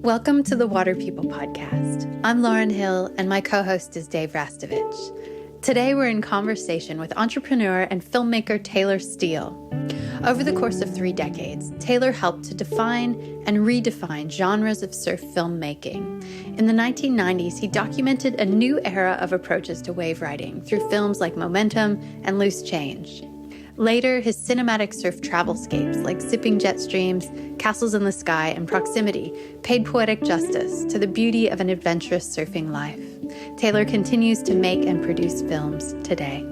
Welcome to the Water People podcast. I'm Lauren Hill, and my co-host is Dave Rastovich. Today, we're in conversation with entrepreneur and filmmaker Taylor Steele. Over the course of 3 decades, Taylor helped to define and redefine genres of surf filmmaking. In the 1990s, he documented a new era of approaches to wave riding through films like Momentum and Loose Change. Later, his cinematic surf travelscapes like Sipping Jet Streams, Castles in the Sky, and Proximity paid poetic justice to the beauty of an adventurous surfing life. Taylor continues to make and produce films today.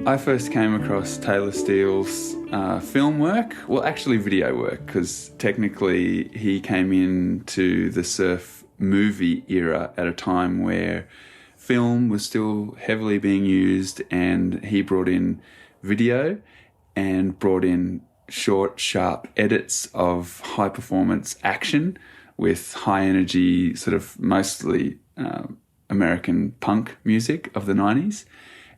I first came across Taylor Steele's film work, well actually video work, because technically he came into the surf movie era at a time where film was still heavily being used, and he brought in video and brought in short, sharp edits of high-performance action with high-energy, sort of mostly American punk music of the 90s.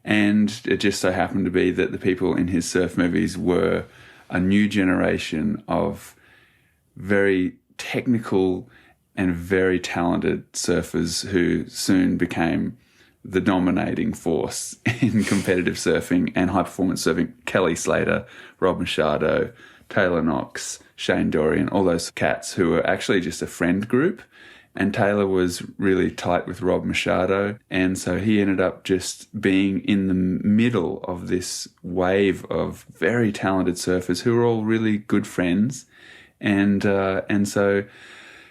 And it just so happened to be that the people in his surf movies were a new generation of very technical and very talented surfers who soon became the dominating force in competitive surfing and high-performance surfing. Kelly Slater, Rob Machado, Taylor Knox, Shane Dorian, all those cats who were actually just a friend group. And Taylor was really tight with Rob Machado, and so he ended up just being in the middle of this wave of very talented surfers who were all really good friends. And so,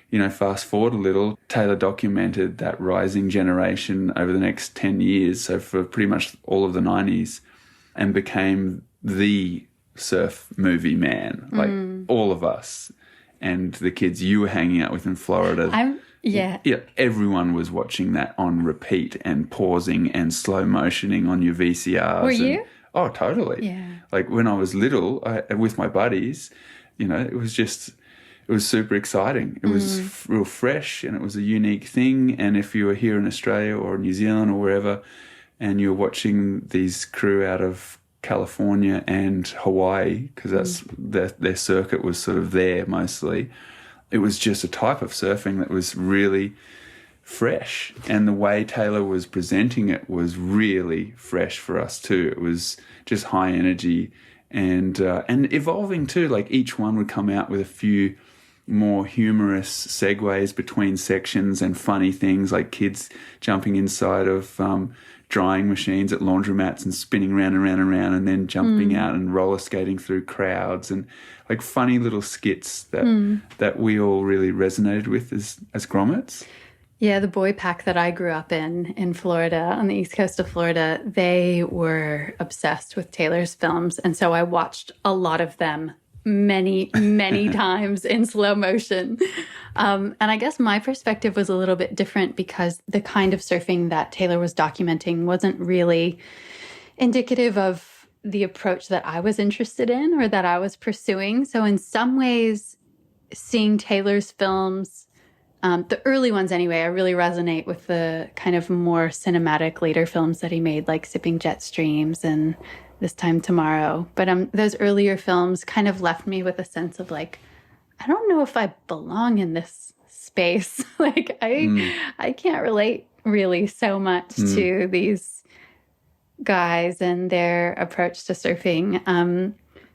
you know, fast forward a little, Taylor documented that rising generation over the next 10 years, so for pretty much all of the 90s, and became the surf movie man, like all of us and the kids you were hanging out with in Florida. Yeah, everyone was watching that on repeat and pausing and slow motioning on your VCRs. Were you? Oh, totally. Yeah. Like when I was little, with my buddies, you know, it was super exciting. It was real fresh, and it was a unique thing. And if you were here in Australia or New Zealand or wherever, and you were watching these crew out of California and Hawaii, because that's their circuit was sort of there mostly, it was just a type of surfing that was really fresh. And the way Taylor was presenting it was really fresh for us too. It was just high energy and evolving too. Like each one would come out with a few more humorous segues between sections and funny things, like kids jumping inside of drying machines at laundromats and spinning round and round and round, and then jumping out and roller skating through crowds, and like funny little skits that we all really resonated with as grommets. Yeah, the boy pack that I grew up in Florida, on the east coast of Florida, they were obsessed with Taylor's films. And so I watched a lot of them many, many times in slow motion. And I guess my perspective was a little bit different because the kind of surfing that Taylor was documenting wasn't really indicative of the approach that I was interested in or that I was pursuing. So in some ways, seeing Taylor's films, the early ones anyway, I really resonate with the kind of more cinematic later films that he made, like Sipping Jet Streams and This Time Tomorrow. But those earlier films kind of left me with a sense of like, I don't know if I belong in this space. Like I can't relate really so much to these guys and their approach to surfing.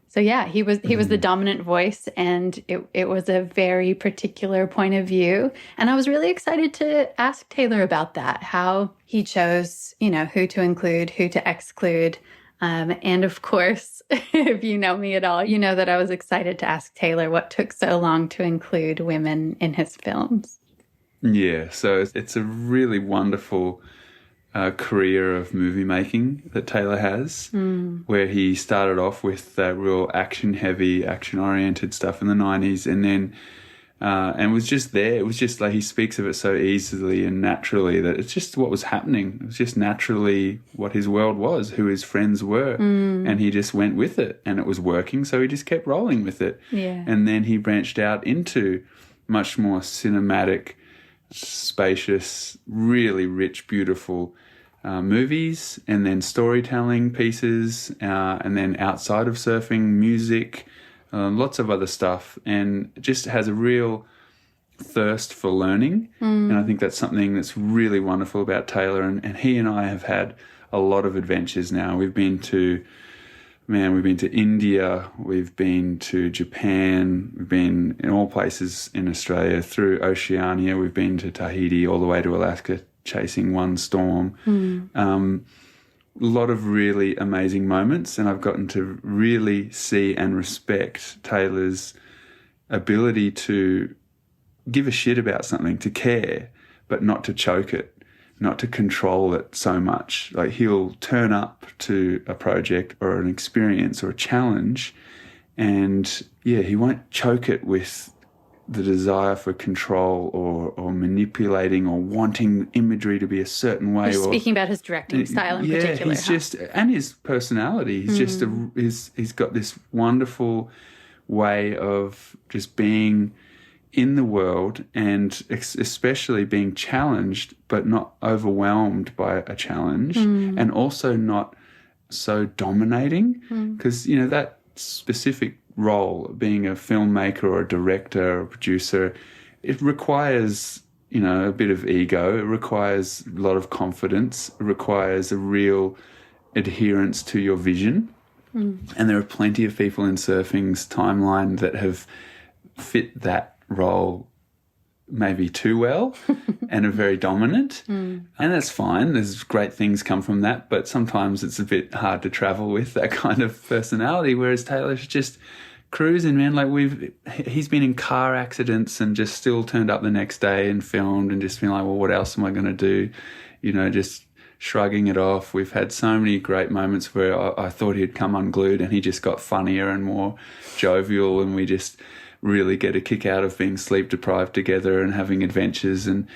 So yeah, he was the dominant voice, and it was a very particular point of view. And I was really excited to ask Taylor about that, how he chose, you know, who to include, who to exclude. And of course, if you know me at all, you know that I was excited to ask Taylor what took so long to include women in his films. Yeah, so it's a really wonderful career of movie making that Taylor has, where he started off with real action-heavy, action-oriented stuff in the 90s, and then and was just there. It was just like he speaks of it so easily and naturally that it's just what was happening. It was just naturally what his world was, who his friends were, and he just went with it, and it was working, so he just kept rolling with it. Yeah. And then he branched out into much more cinematic, spacious, really rich, beautiful movies, and then storytelling pieces, and then outside of surfing, music, lots of other stuff, and just has a real thirst for learning. And I think that's something that's really wonderful about Taylor. And he and I have had a lot of adventures now. We've been to India, we've been to Japan, we've been in all places in Australia, through Oceania, we've been to Tahiti, all the way to Alaska, chasing one storm. A lot of really amazing moments, and I've gotten to really see and respect Taylor's ability to give a shit about something, to care, but not to choke it, not to control it so much. Like, he'll turn up to a project or an experience or a challenge, and he won't choke it with the desire for control or manipulating or wanting imagery to be a certain way. You're speaking about his directing style in particular. He's just, and his personality. He's just he's got this wonderful way of just being in the world, and especially being challenged, but not overwhelmed by a challenge, and also not so dominating, because that specific role, being a filmmaker or a director or a producer, it requires a bit of ego, it requires a lot of confidence, it requires a real adherence to your vision. And there are plenty of people in surfing's timeline that have fit that role maybe too well and are very dominant. And that's fine. There's great things come from that, but sometimes it's a bit hard to travel with that kind of personality, whereas Taylor's just cruising, man. Like, he's been in car accidents and just still turned up the next day and filmed, and just been like, well, what else am I going to do? Just shrugging it off. We've had so many great moments where I thought he'd come unglued, and he just got funnier and more jovial, and we just really get a kick out of being sleep deprived together and having adventures. And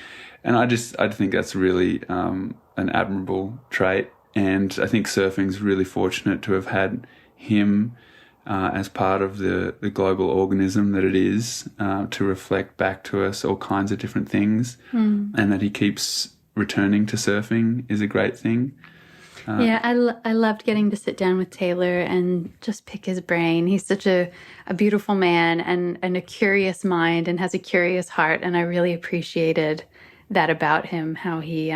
I think that's really an admirable trait. And I think surfing's really fortunate to have had him as part of the global organism that it is, to reflect back to us all kinds of different things. And that he keeps returning to surfing is a great thing. I loved getting to sit down with Taylor and just pick his brain. He's such a beautiful man and a curious mind, and has a curious heart. And I really appreciated that about him, how he,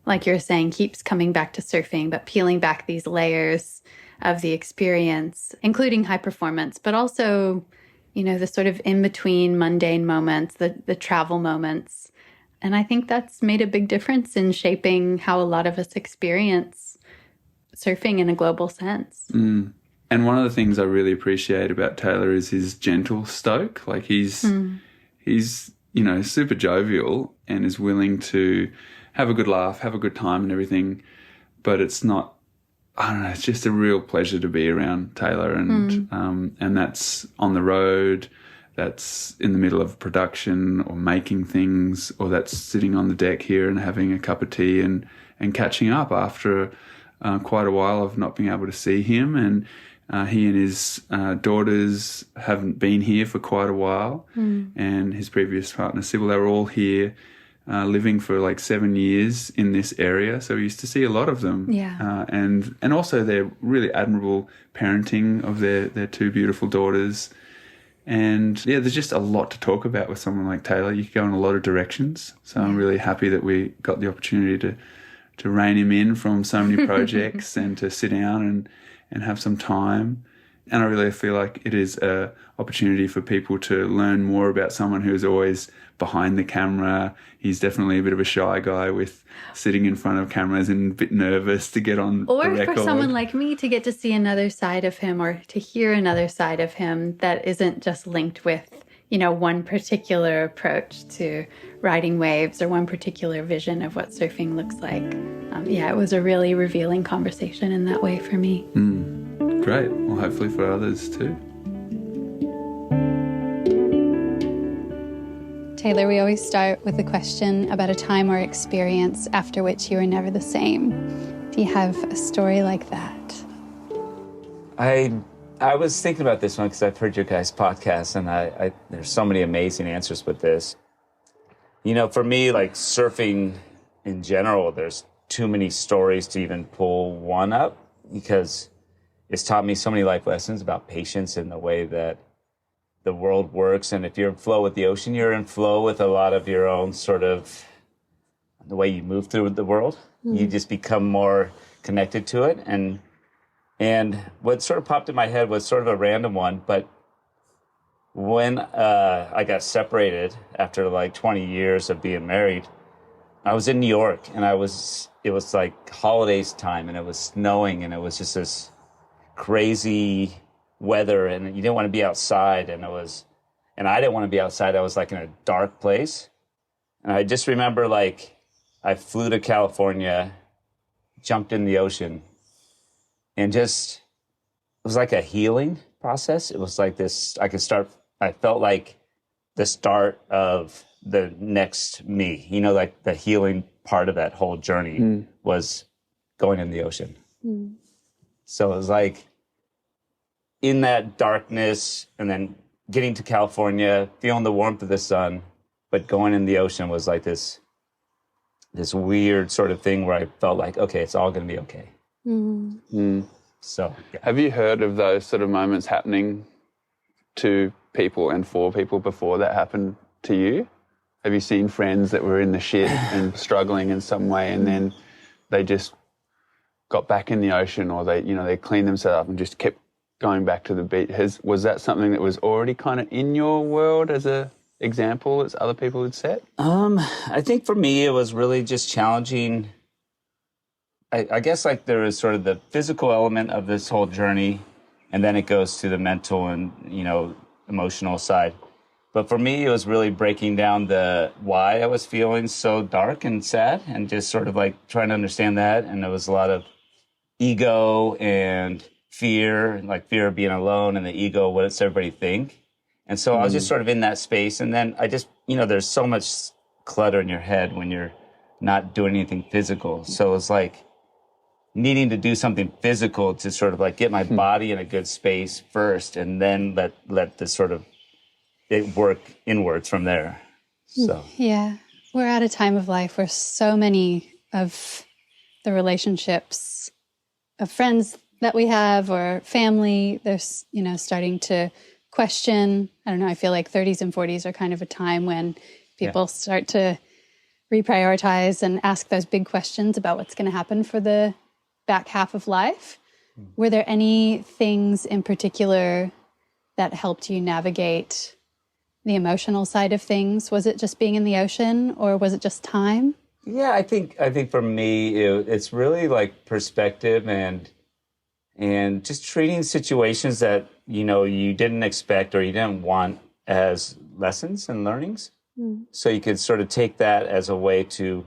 like you're saying, keeps coming back to surfing, but peeling back these layers of the experience, including high performance, but also, the sort of in-between mundane moments, the travel moments. And I think that's made a big difference in shaping how a lot of us experience surfing in a global sense. And one of the things I really appreciate about Taylor is his gentle stoke. Like, he's super jovial and is willing to have a good laugh, have a good time and everything, but it's not, I don't know, it's just a real pleasure to be around Taylor, and that's on the road, that's in the middle of production or making things, or that's sitting on the deck here and having a cup of tea and catching up after quite a while of not being able to see him. And he and his daughters haven't been here for quite a while, and his previous partner Steele, they were all here living for like 7 years in this area, so we used to see a lot of them. And also their really admirable parenting of their two beautiful daughters. And there's just a lot to talk about with someone like Taylor. You could go in a lot of directions, so I'm really happy that we got the opportunity to rein him in from so many projects and to sit down and have some time. And I really feel like it is an opportunity for people to learn more about someone who's always behind the camera. He's definitely a bit of a shy guy with sitting in front of cameras and a bit nervous to get on the record. Or for someone like me to get to see another side of him, or to hear another side of him that isn't just linked with, one particular approach to riding waves or one particular vision of what surfing looks like. It was a really revealing conversation in that way for me. Great. Well, hopefully for others too. Taylor, we always start with a question about a time or experience after which you were never the same. Do you have a story like that? I was thinking about this one because I've heard your guys' podcast, and there's so many amazing answers with this. For me, like surfing in general, there's too many stories to even pull one up, because it's taught me so many life lessons about patience and the way that the world works. And if you're in flow with the ocean, you're in flow with a lot of your own sort of the way you move through the world. You just become more connected to it. And what sort of popped in my head was sort of a random one, but when I got separated after like 20 years of being married, I was in New York, and it was like holidays time, and it was snowing, and it was just this crazy weather, and you didn't want to be outside, and I didn't want to be outside. I was like in a dark place. And I just remember like I flew to California, jumped in the ocean, and just, it was like a healing process. It was like this, I felt like the start of the next me, like the healing part of that whole journey was going in the ocean. So it was like in that darkness, and then getting to California, feeling the warmth of the sun, but going in the ocean was like this weird sort of thing where I felt like, okay, it's all going to be okay. So, yeah. Have you heard of those sort of moments happening to people and for people before that happened to you? Have you seen friends that were in the shit and struggling in some way, and then they just got back in the ocean, or they cleaned themselves up and just kept going back to the beach? Was that something that was already kind of in your world as a example as other people had set? I think for me, it was really just challenging. I guess like there is sort of the physical element of this whole journey, and then it goes to the mental and, emotional side. But for me, it was really breaking down the why I was feeling so dark and sad, and just sort of like trying to understand that. And there was a lot of ego and fear, like fear of being alone, and the ego, what does everybody think? And so I was just sort of in that space. And then I just, there's so much clutter in your head when you're not doing anything physical. So it was like needing to do something physical to sort of like get my body in a good space first, and then let this sort of it work inwards from there. So yeah, we're at a time of life where so many of the relationships of friends that we have or family, they're starting to question. I don't know, I feel like 30s and 40s are kind of a time when people start to reprioritize and ask those big questions about what's going to happen for the back half of life. Were there any things in particular that helped you navigate the emotional side of things? Was it just being in the ocean, or was it just time? Yeah, I think for me, it's really like perspective and just treating situations that, you didn't expect or you didn't want as lessons and learnings. So you could sort of take that as a way to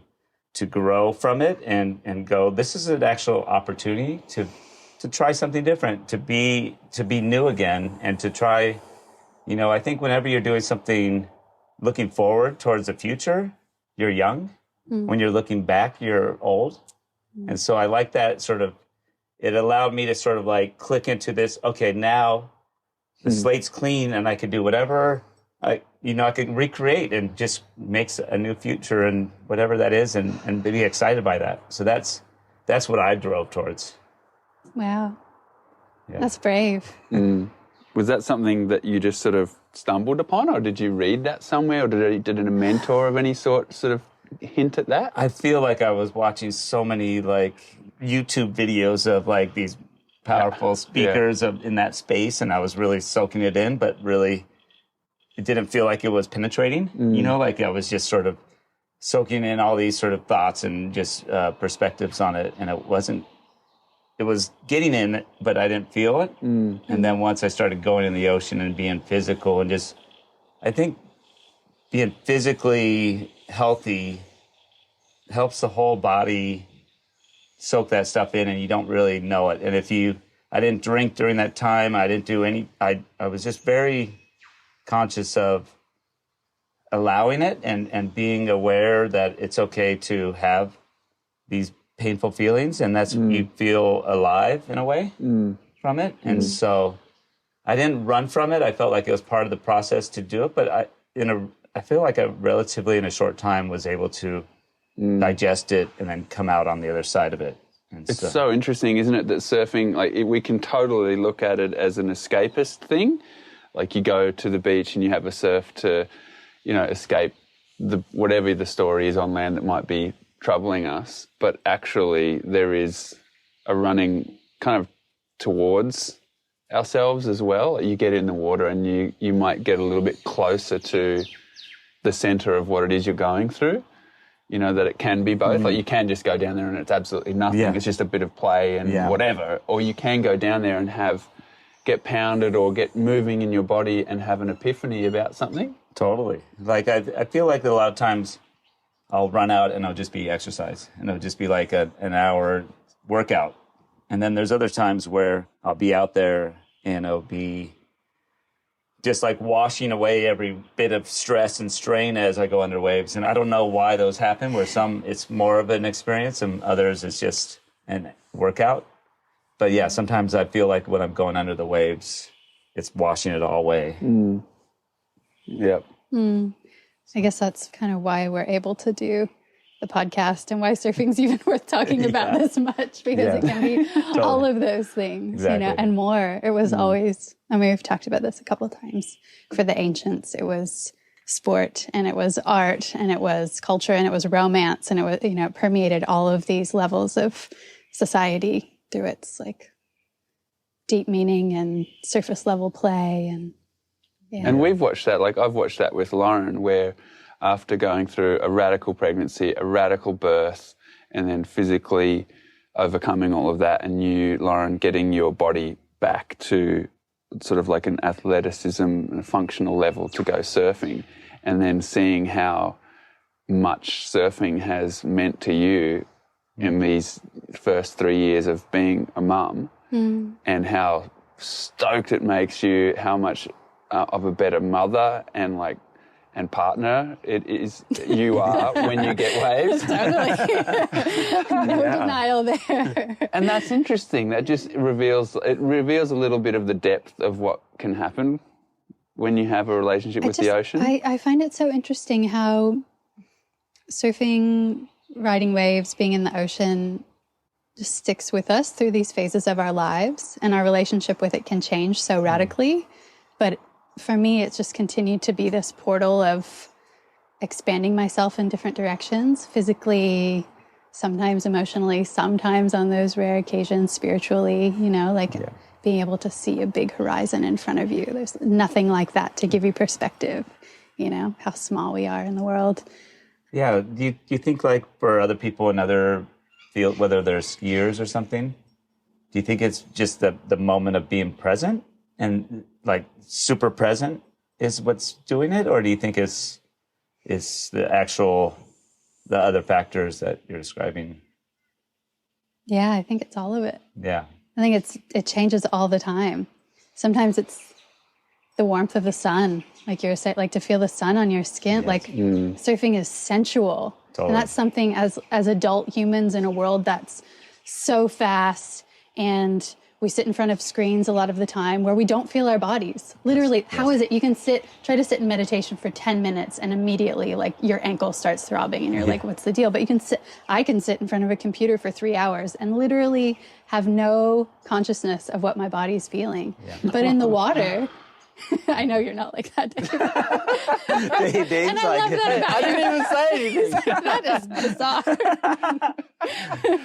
grow from it and go, this is an actual opportunity to try something different, to be new again, and to try. I think whenever you're doing something looking forward towards the future, you're young. When you're looking back, you're old. And so I like that sort of, it allowed me to sort of like click into this, okay, now the slate's clean and I can do whatever I can recreate and just makes a new future and whatever that is, and be excited by that. So that's what I drove towards. Wow. Yeah. That's brave. Was that something that you just sort of stumbled upon, or did you read that somewhere, or did a mentor of any sort of hint at that? I feel like I was watching so many like YouTube videos of like these powerful speakers in that space, and I was really soaking it in, but really it didn't feel like it was penetrating, like I was just sort of soaking in all these sort of thoughts and just perspectives on it, and it was getting in, but I didn't feel it. And then once I started going in the ocean and being physical and just, I think being physically healthy helps the whole body soak that stuff in, and you don't really know it. And I didn't drink during that time. I didn't do I was just very conscious of allowing it and being aware that it's okay to have these painful feelings, and that's you feel alive in a way from it. And so I didn't run from it. I felt like it was part of the process to do it, but I feel like I relatively in a short time was able to digest it and then come out on the other side of it. And it's so interesting, isn't it, that surfing, like we can totally look at it as an escapist thing, Like you go to the beach and you have a surf to, escape whatever the story is on land that might be troubling us. But actually there is a running kind of towards ourselves as well. You get in the water and you might get a little bit closer to the center of what it is you're going through. That it can be both. Like you can just go down there and it's absolutely nothing. Yeah. It's just a bit of play and whatever. Or you can go down there and get pounded or get moving in your body and have an epiphany about something. Totally. Like I feel like that a lot of times I'll run out and it'll just be exercise. And it'll just be like an hour workout. And then there's other times where I'll be out there and it'll be just like washing away every bit of stress and strain as I go under waves. And I don't know why those happen, where some it's more of an experience and others it's just an workout. But yeah, sometimes I feel like when I'm going under the waves, it's washing it all away. Yep. I guess that's kind of why we're able to do the podcast and why surfing's even worth talking about this much, because it can be totally. All of those things, and more. It was always, I mean, we've talked about this a couple of times. For the ancients, it was sport and it was art and it was culture and it was romance and it was, it permeated all of these levels of society through its like deep meaning and surface level play. And we've watched that, like I've watched that with Lauren, where after going through a radical pregnancy, a radical birth, and then physically overcoming all of that, and you, Lauren, getting your body back to sort of like an athleticism and a functional level to go surfing, and then seeing how much surfing has meant to you in these first 3 years of being a mum, and how stoked it makes you, how much of a better mother and partner it is you are when you get waves. Totally. No denial there. And that's interesting. That just reveals a little bit of the depth of what can happen when you have a relationship with the ocean. I find it so interesting how surfing, riding waves, being in the ocean just sticks with us through these phases of our lives, and our relationship with it can change so radically. But for me, it's just continued to be this portal of expanding myself in different directions, physically, sometimes emotionally, sometimes on those rare occasions, spiritually, being able to see a big horizon in front of you. There's nothing like that to give you perspective, how small we are in the world. Yeah. Do you think like for other people in other field, whether they're skiers or something, do you think it's just the moment of being present and like super present is what's doing it? Or do you think it's the other factors that you're describing? Yeah, I think it's all of it. Yeah. I think it changes all the time. Sometimes it's the warmth of the sun, like you're saying, like to feel the sun on your skin. Yes. Like surfing is sensual. Totally. And that's something as adult humans in a world that's so fast, and we sit in front of screens a lot of the time where we don't feel our bodies. Literally, yes. How is it? You can try to sit in meditation for 10 minutes and immediately like your ankle starts throbbing and you're like, what's the deal? But I can sit in front of a computer for 3 hours and literally have no consciousness of what my body's feeling. Yeah. But in the water, I know you're not like that, Dave. Dave's and I love that about you. I didn't even say anything. That is bizarre.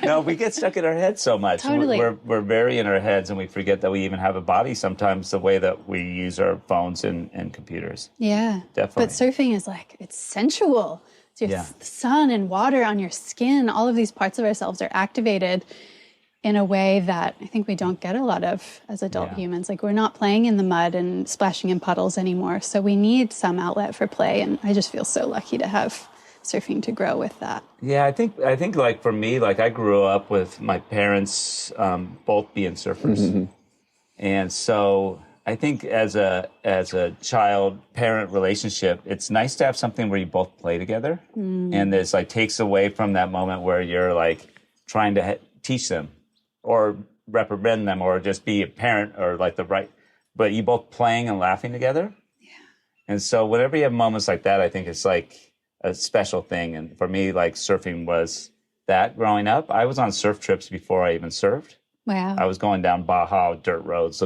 No, we get stuck in our heads so much. Totally. We're very in our heads, and we forget that we even have a body sometimes, the way that we use our phones and computers. Yeah. Definitely. But surfing is it's sensual. It's the sun and water on your skin. All of these parts of ourselves are activated in a way that I think we don't get a lot of as adult humans. Like we're not playing in the mud and splashing in puddles anymore. So we need some outlet for play. And I just feel so lucky to have surfing to grow with that. Yeah, I think like for me, like I grew up with my parents both being surfers. Mm-hmm. And so I think as a child-parent relationship, it's nice to have something where you both play together. And this takes away from that moment where you're trying to teach them or reprimand them or just be a parent or but you both playing and laughing together. Yeah. And so whenever you have moments like that, I think it's a special thing. And for me, surfing was that growing up. I was on surf trips before I even surfed. Wow. I was going down Baja dirt roads,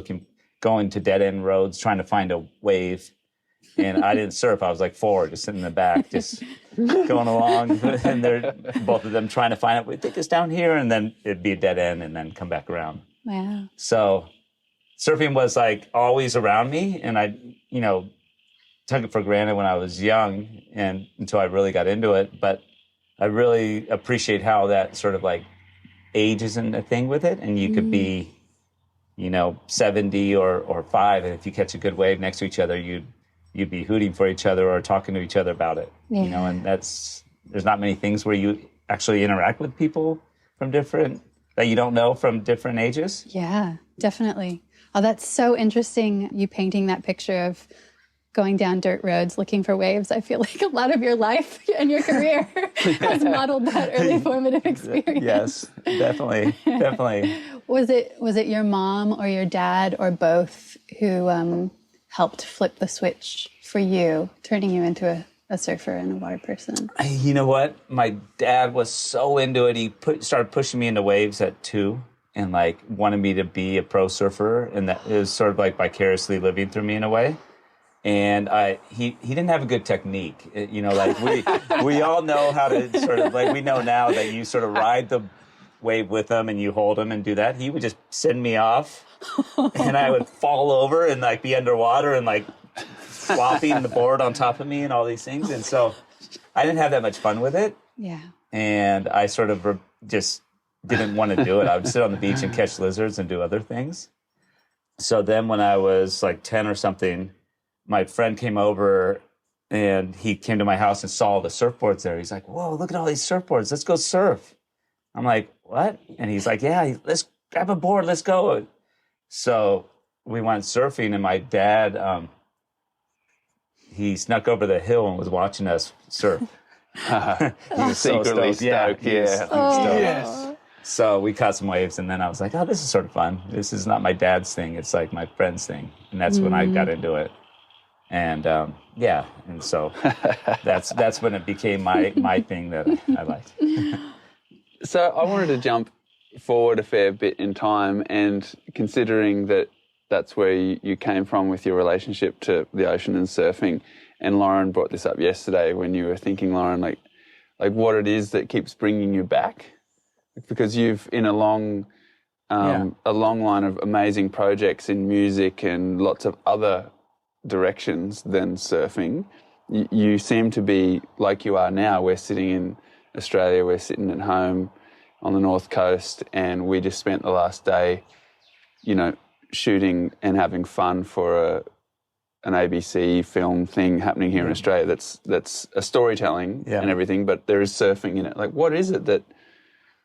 going to dead end roads trying to find a wave. And I didn't surf. I was like 4, just sitting in the back, just going along. And they're both of them trying to find it. We take us down here, and then it'd be a dead end, and then come back around. Wow. So surfing was like always around me, and I, took it for granted when I was young, and until I really got into it. But I really appreciate how that sort of like age isn't a thing with it, and you could be, 70 or 5, and if you catch a good wave next to each other, you'd be hooting for each other or talking to each other about it. Yeah. And there's not many things where you actually interact with people that you don't know from different ages. Yeah, definitely. Oh, that's so interesting. You painting that picture of going down dirt roads looking for waves. I feel like a lot of your life and your career has modeled that early formative experience. Yes, definitely. Was it your mom or your dad or both who helped flip the switch for you, turning you into a surfer and a water person? You know what? My dad was so into it. He started pushing me into waves at 2 and like wanted me to be a pro surfer. And that is sort of like vicariously living through me in a way. And he didn't have a good technique. Like we all know how to sort of like, we know now that you sort of ride the wave with him and you hold him and do that. He would just send me off and I would fall over and like be underwater and like flopping the board on top of me and all these things. And so I didn't have that much fun with it. Yeah. And I sort of just didn't want to do it. I would sit on the beach and catch lizards and do other things. So then when I was like 10 or something, my friend came over and he came to my house and saw all the surfboards there. He's like, whoa, look at all these surfboards. Let's go surf. I'm like, what? And he's like, yeah, let's grab a board. Let's go. So we went surfing, and my dad, he snuck over the hill and was watching us surf. He was secretly stoked. Yeah. Yes. So we caught some waves, and then I was like, oh, this is sort of fun. This is not my dad's thing. It's like my friend's thing. And that's when I got into it. And and so that's when it became my thing that I liked. So I wanted to jump forward a fair bit in time, and considering that that's where you came from with your relationship to the ocean and surfing, and Lauren brought this up yesterday when you were thinking, Lauren, like what it is that keeps bringing you back, because you've in a long line of amazing projects in music and lots of other directions than surfing. You seem to be like you are now. We're sitting in Australia, we're sitting at home on the North Coast, and we just spent the last day, shooting and having fun for an ABC film thing happening here in Australia that's a storytelling and everything, but there is surfing in it. Like, what is it that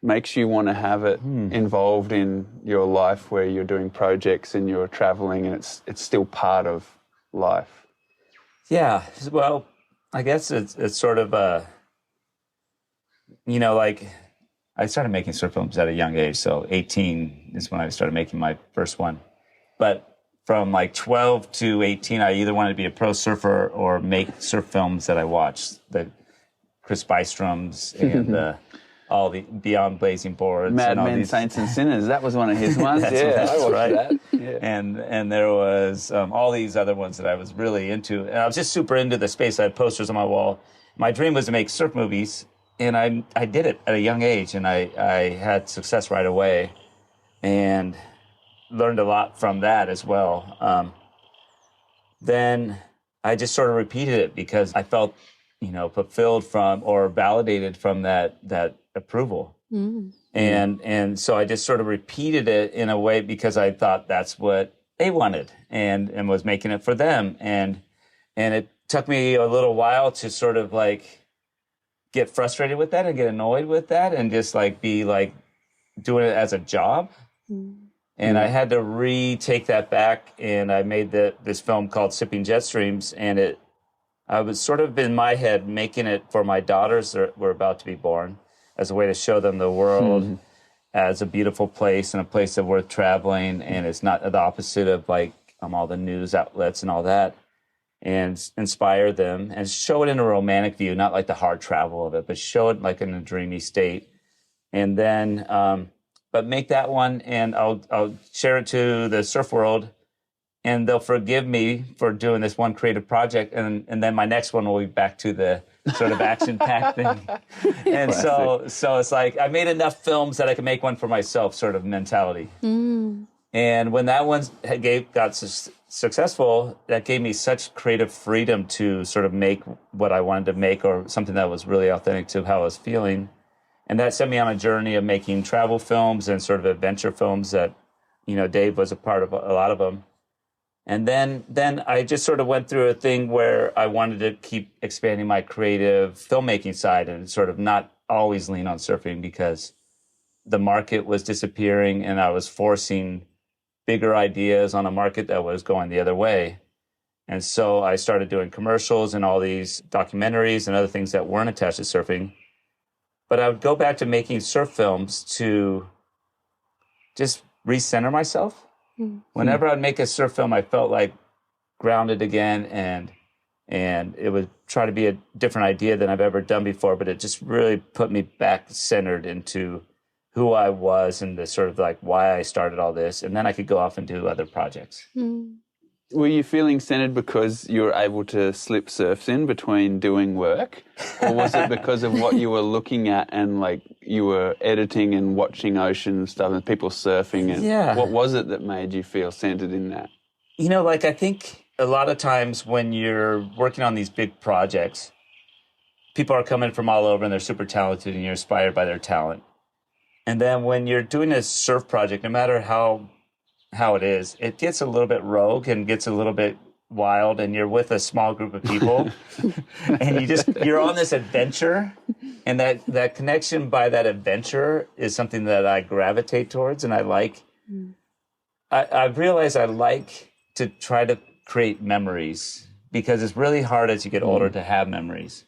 makes you want to have it involved in your life where you're doing projects and you're traveling and it's still part of life? Yeah, well, I guess it's sort of like I started making surf films at a young age, so 18 is when I started making my first one. But from like 12 to 18, I either wanted to be a pro surfer or make surf films that I watched, the Chris Bystroms and all the Beyond Blazing Boards. Mad and all Men, these. Saints and Sinners, that was one of his ones. That's I watched right. that. Yeah. And there was all these other ones that I was really into. And I was just super into the space. I had posters on my wall. My dream was to make surf movies, and I did it at a young age, and I had success right away and learned a lot from that as well. Then I just sort of repeated it because I felt, fulfilled from or validated from that approval. And so I just sort of repeated it in a way because I thought that's what they wanted and was making it for them. And it took me a little while to sort of like get frustrated with that and get annoyed with that and just like be like doing it as a job. And I had to retake that back, and I made this film called Sipping Jet Streams, and I was sort of in my head making it for my daughters that were about to be born as a way to show them the world as a beautiful place and a place that's worth traveling, and it's not the opposite of like all the news outlets and all that, and inspire them and show it in a romantic view, not like the hard travel of it, but show it like in a dreamy state. And then, but make that one, and I'll share it to the surf world and they'll forgive me for doing this one creative project, and then my next one will be back to the sort of action-packed thing. And so it's like I made enough films that I can make one for myself sort of mentality. And when that one got successful, that gave me such creative freedom to sort of make what I wanted to make, or something that was really authentic to how I was feeling. And that set me on a journey of making travel films and sort of adventure films that, Dave was a part of a lot of them. And then I just sort of went through a thing where I wanted to keep expanding my creative filmmaking side and sort of not always lean on surfing, because the market was disappearing and I was forcing bigger ideas on a market that was going the other way. And so I started doing commercials and all these documentaries and other things that weren't attached to surfing. But I would go back to making surf films to just recenter myself. Whenever I'd make a surf film, I felt like grounded again, and it would try to be a different idea than I've ever done before, but it just really put me back centered into who I was and the sort of like why I started all this, and then I could go off and do other projects. Were you feeling centered because you were able to slip surfs in between doing work? Or was it because of what you were looking at and like you were editing and watching ocean and stuff and people surfing? And what was it that made you feel centered in that? I think a lot of times when you're working on these big projects, people are coming from all over and they're super talented and you're inspired by their talent. And then when you're doing a surf project, no matter how it is, it gets a little bit rogue and gets a little bit wild, and you're with a small group of people and you're on this adventure, and that connection by that adventure is something that I gravitate towards, and I like. I've realized I like to try to create memories, because it's really hard as you get older to have memories.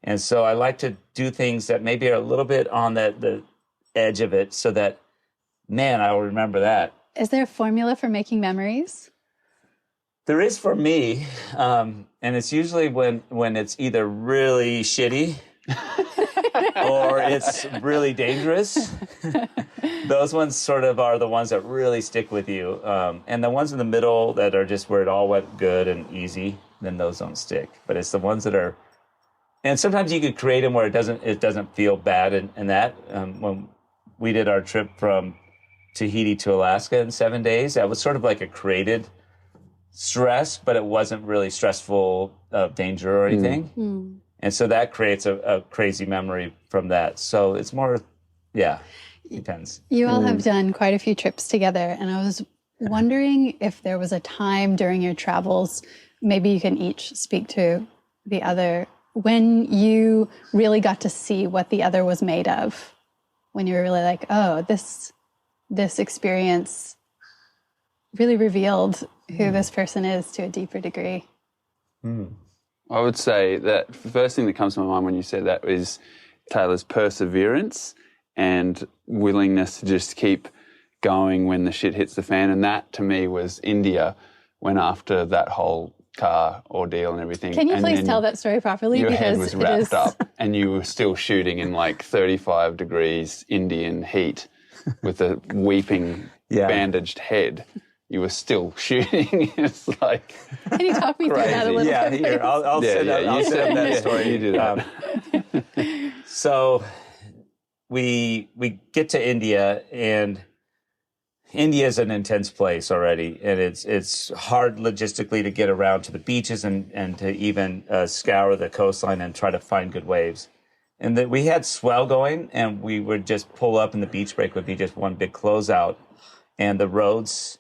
And so I like to do things that maybe are a little bit on the edge of it, so that, man, I will remember that. Is there a formula for making memories? There is for me, and it's usually when it's either really shitty or it's really dangerous. Those ones sort of are the ones that really stick with you. And the ones in the middle that are just where it all went good and easy, then those don't stick. But it's the ones that are, and sometimes you could create them where it doesn't feel bad. And that when we did our trip from Tahiti to Alaska in 7 days, that was sort of like a created stress, but it wasn't really stressful of danger or anything. And so that creates a crazy memory from that. So it's more, depends. You all have done quite a few trips together, and I was wondering if there was a time during your travels, maybe you can each speak to the other, when you really got to see what the other was made of, when you were really like, oh, this experience really revealed who this person is to a deeper degree. I would say that the first thing that comes to my mind when you said that is Taylor's perseverance and willingness to just keep going when the shit hits the fan. And that, to me, was India, when after that whole car ordeal and everything. Can you please tell that story properly? Your head was wrapped up and you were still shooting in like 35 degrees Indian heat with a weeping, bandaged head. You were still shooting. It's like, can you talk me through that a little bit? Here, I'll set up that story. You do that. So we get to India, and India is an intense place already, and it's hard logistically to get around to the beaches and to even scour the coastline and try to find good waves. And that we had swell going, and we would just pull up, and the beach break would be just one big closeout. And the roads,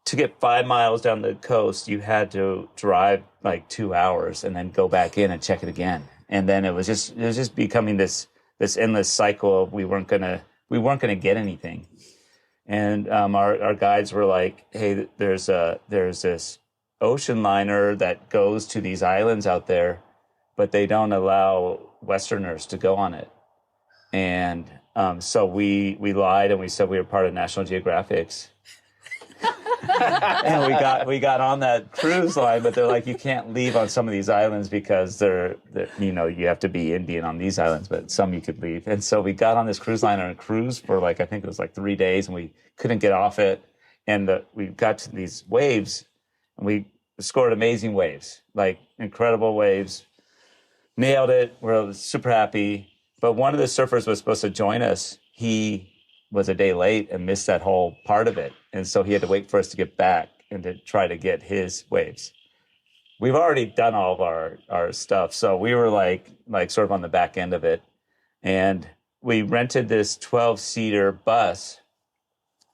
to get 5 miles down the coast, you had to drive like 2 hours and then go back in and check it again. And then it was just becoming this endless cycle of we weren't gonna get anything. And our guides were like, hey, there's this ocean liner that goes to these islands out there, but they don't allow Westerners to go on it. And so we lied, and we said we were part of National Geographic's. And we got on that cruise line, but they're like, you can't leave on some of these islands because they're you have to be Indian on these islands, but some you could leave. And so we got on this cruise line and cruised for I think it was 3 days, and we couldn't get off it. And we got to these waves, We scored amazing waves, like incredible waves. Nailed it. We're super happy. But one of the surfers was supposed to join us. He was a day late and missed that whole part of it. And so he had to wait for us to get back and to try to get his waves. We've already done all of our stuff. So we were like sort of on the back end of it. And we rented this 12-seater bus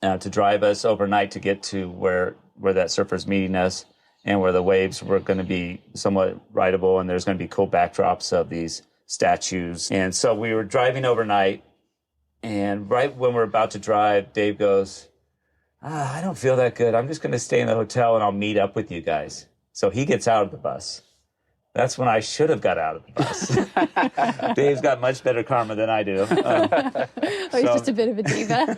to drive us overnight to get to where that surfer's meeting us and where the waves were going to be somewhat rideable, and there's going to be cool backdrops of these statues. And so we were driving overnight, and right when we're about to drive, Dave goes, I don't feel that good. I'm just going to stay in the hotel and I'll meet up with you guys. So he gets out of the bus. That's when I should have got out of the bus. Dave's got much better karma than I do. He's just a bit of a diva.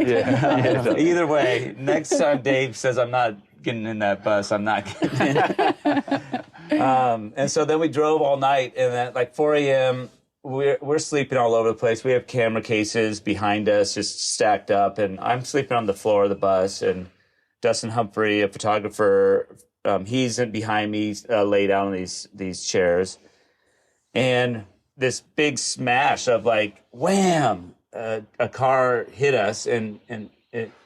Yeah. Either way, next time Dave says I'm not getting in that bus, I'm not getting in. And so then we drove all night, and at like 4 a.m., we're sleeping all over the place. We have camera cases behind us just stacked up, and I'm sleeping on the floor of the bus, and Dustin Humphrey, a photographer, he's behind me, laid out on these chairs. And this big smash of like, wham, a car hit us. And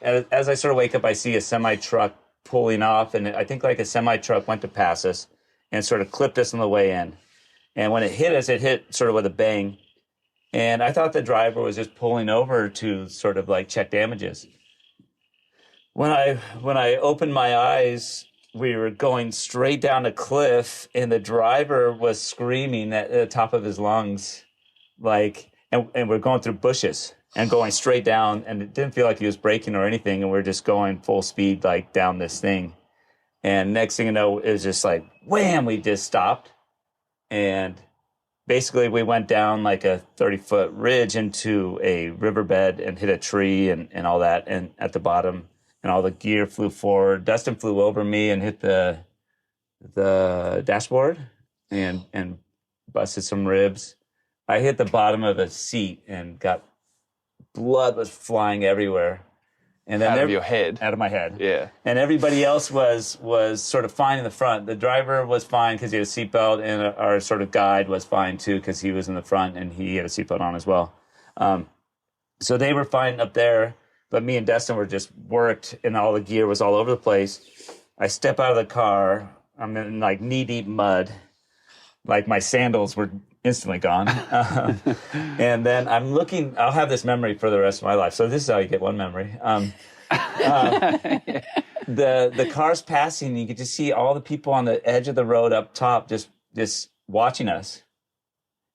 as I sort of wake up, I see a semi-truck pulling off. And I think like a semi-truck went to pass us and sort of clipped us on the way in. And when it hit us, it hit sort of with a bang. And I thought the driver was just pulling over to sort of like check damages. When I opened my eyes, we were going straight down a cliff, and the driver was screaming at the top of his lungs, like, and we're going through bushes and going straight down, and it didn't feel like he was braking or anything, and we're just going full speed, like, down this thing. And next thing you know, it was just like, wham, we just stopped. And basically we went down like a 30-foot ridge into a riverbed and hit a tree and all that, and at the bottom, and all the gear flew forward. Dustin flew over me and hit the dashboard and busted some ribs. I hit the bottom of a seat and got blood was flying everywhere. And then out of your head. Out of my head. Yeah. And everybody else was sort of fine in the front. The driver was fine because he had a seatbelt, and our sort of guide was fine too because he was in the front and he had a seatbelt on as well. So they were fine up there. But me and Dustin were just worked, and all the gear was all over the place. I step out of the car. I'm in like knee-deep mud. Like my sandals were instantly gone. And then I'm looking. I'll have this memory for the rest of my life. So this is how you get one memory. The car's passing, and you get to see all the people on the edge of the road up top just watching us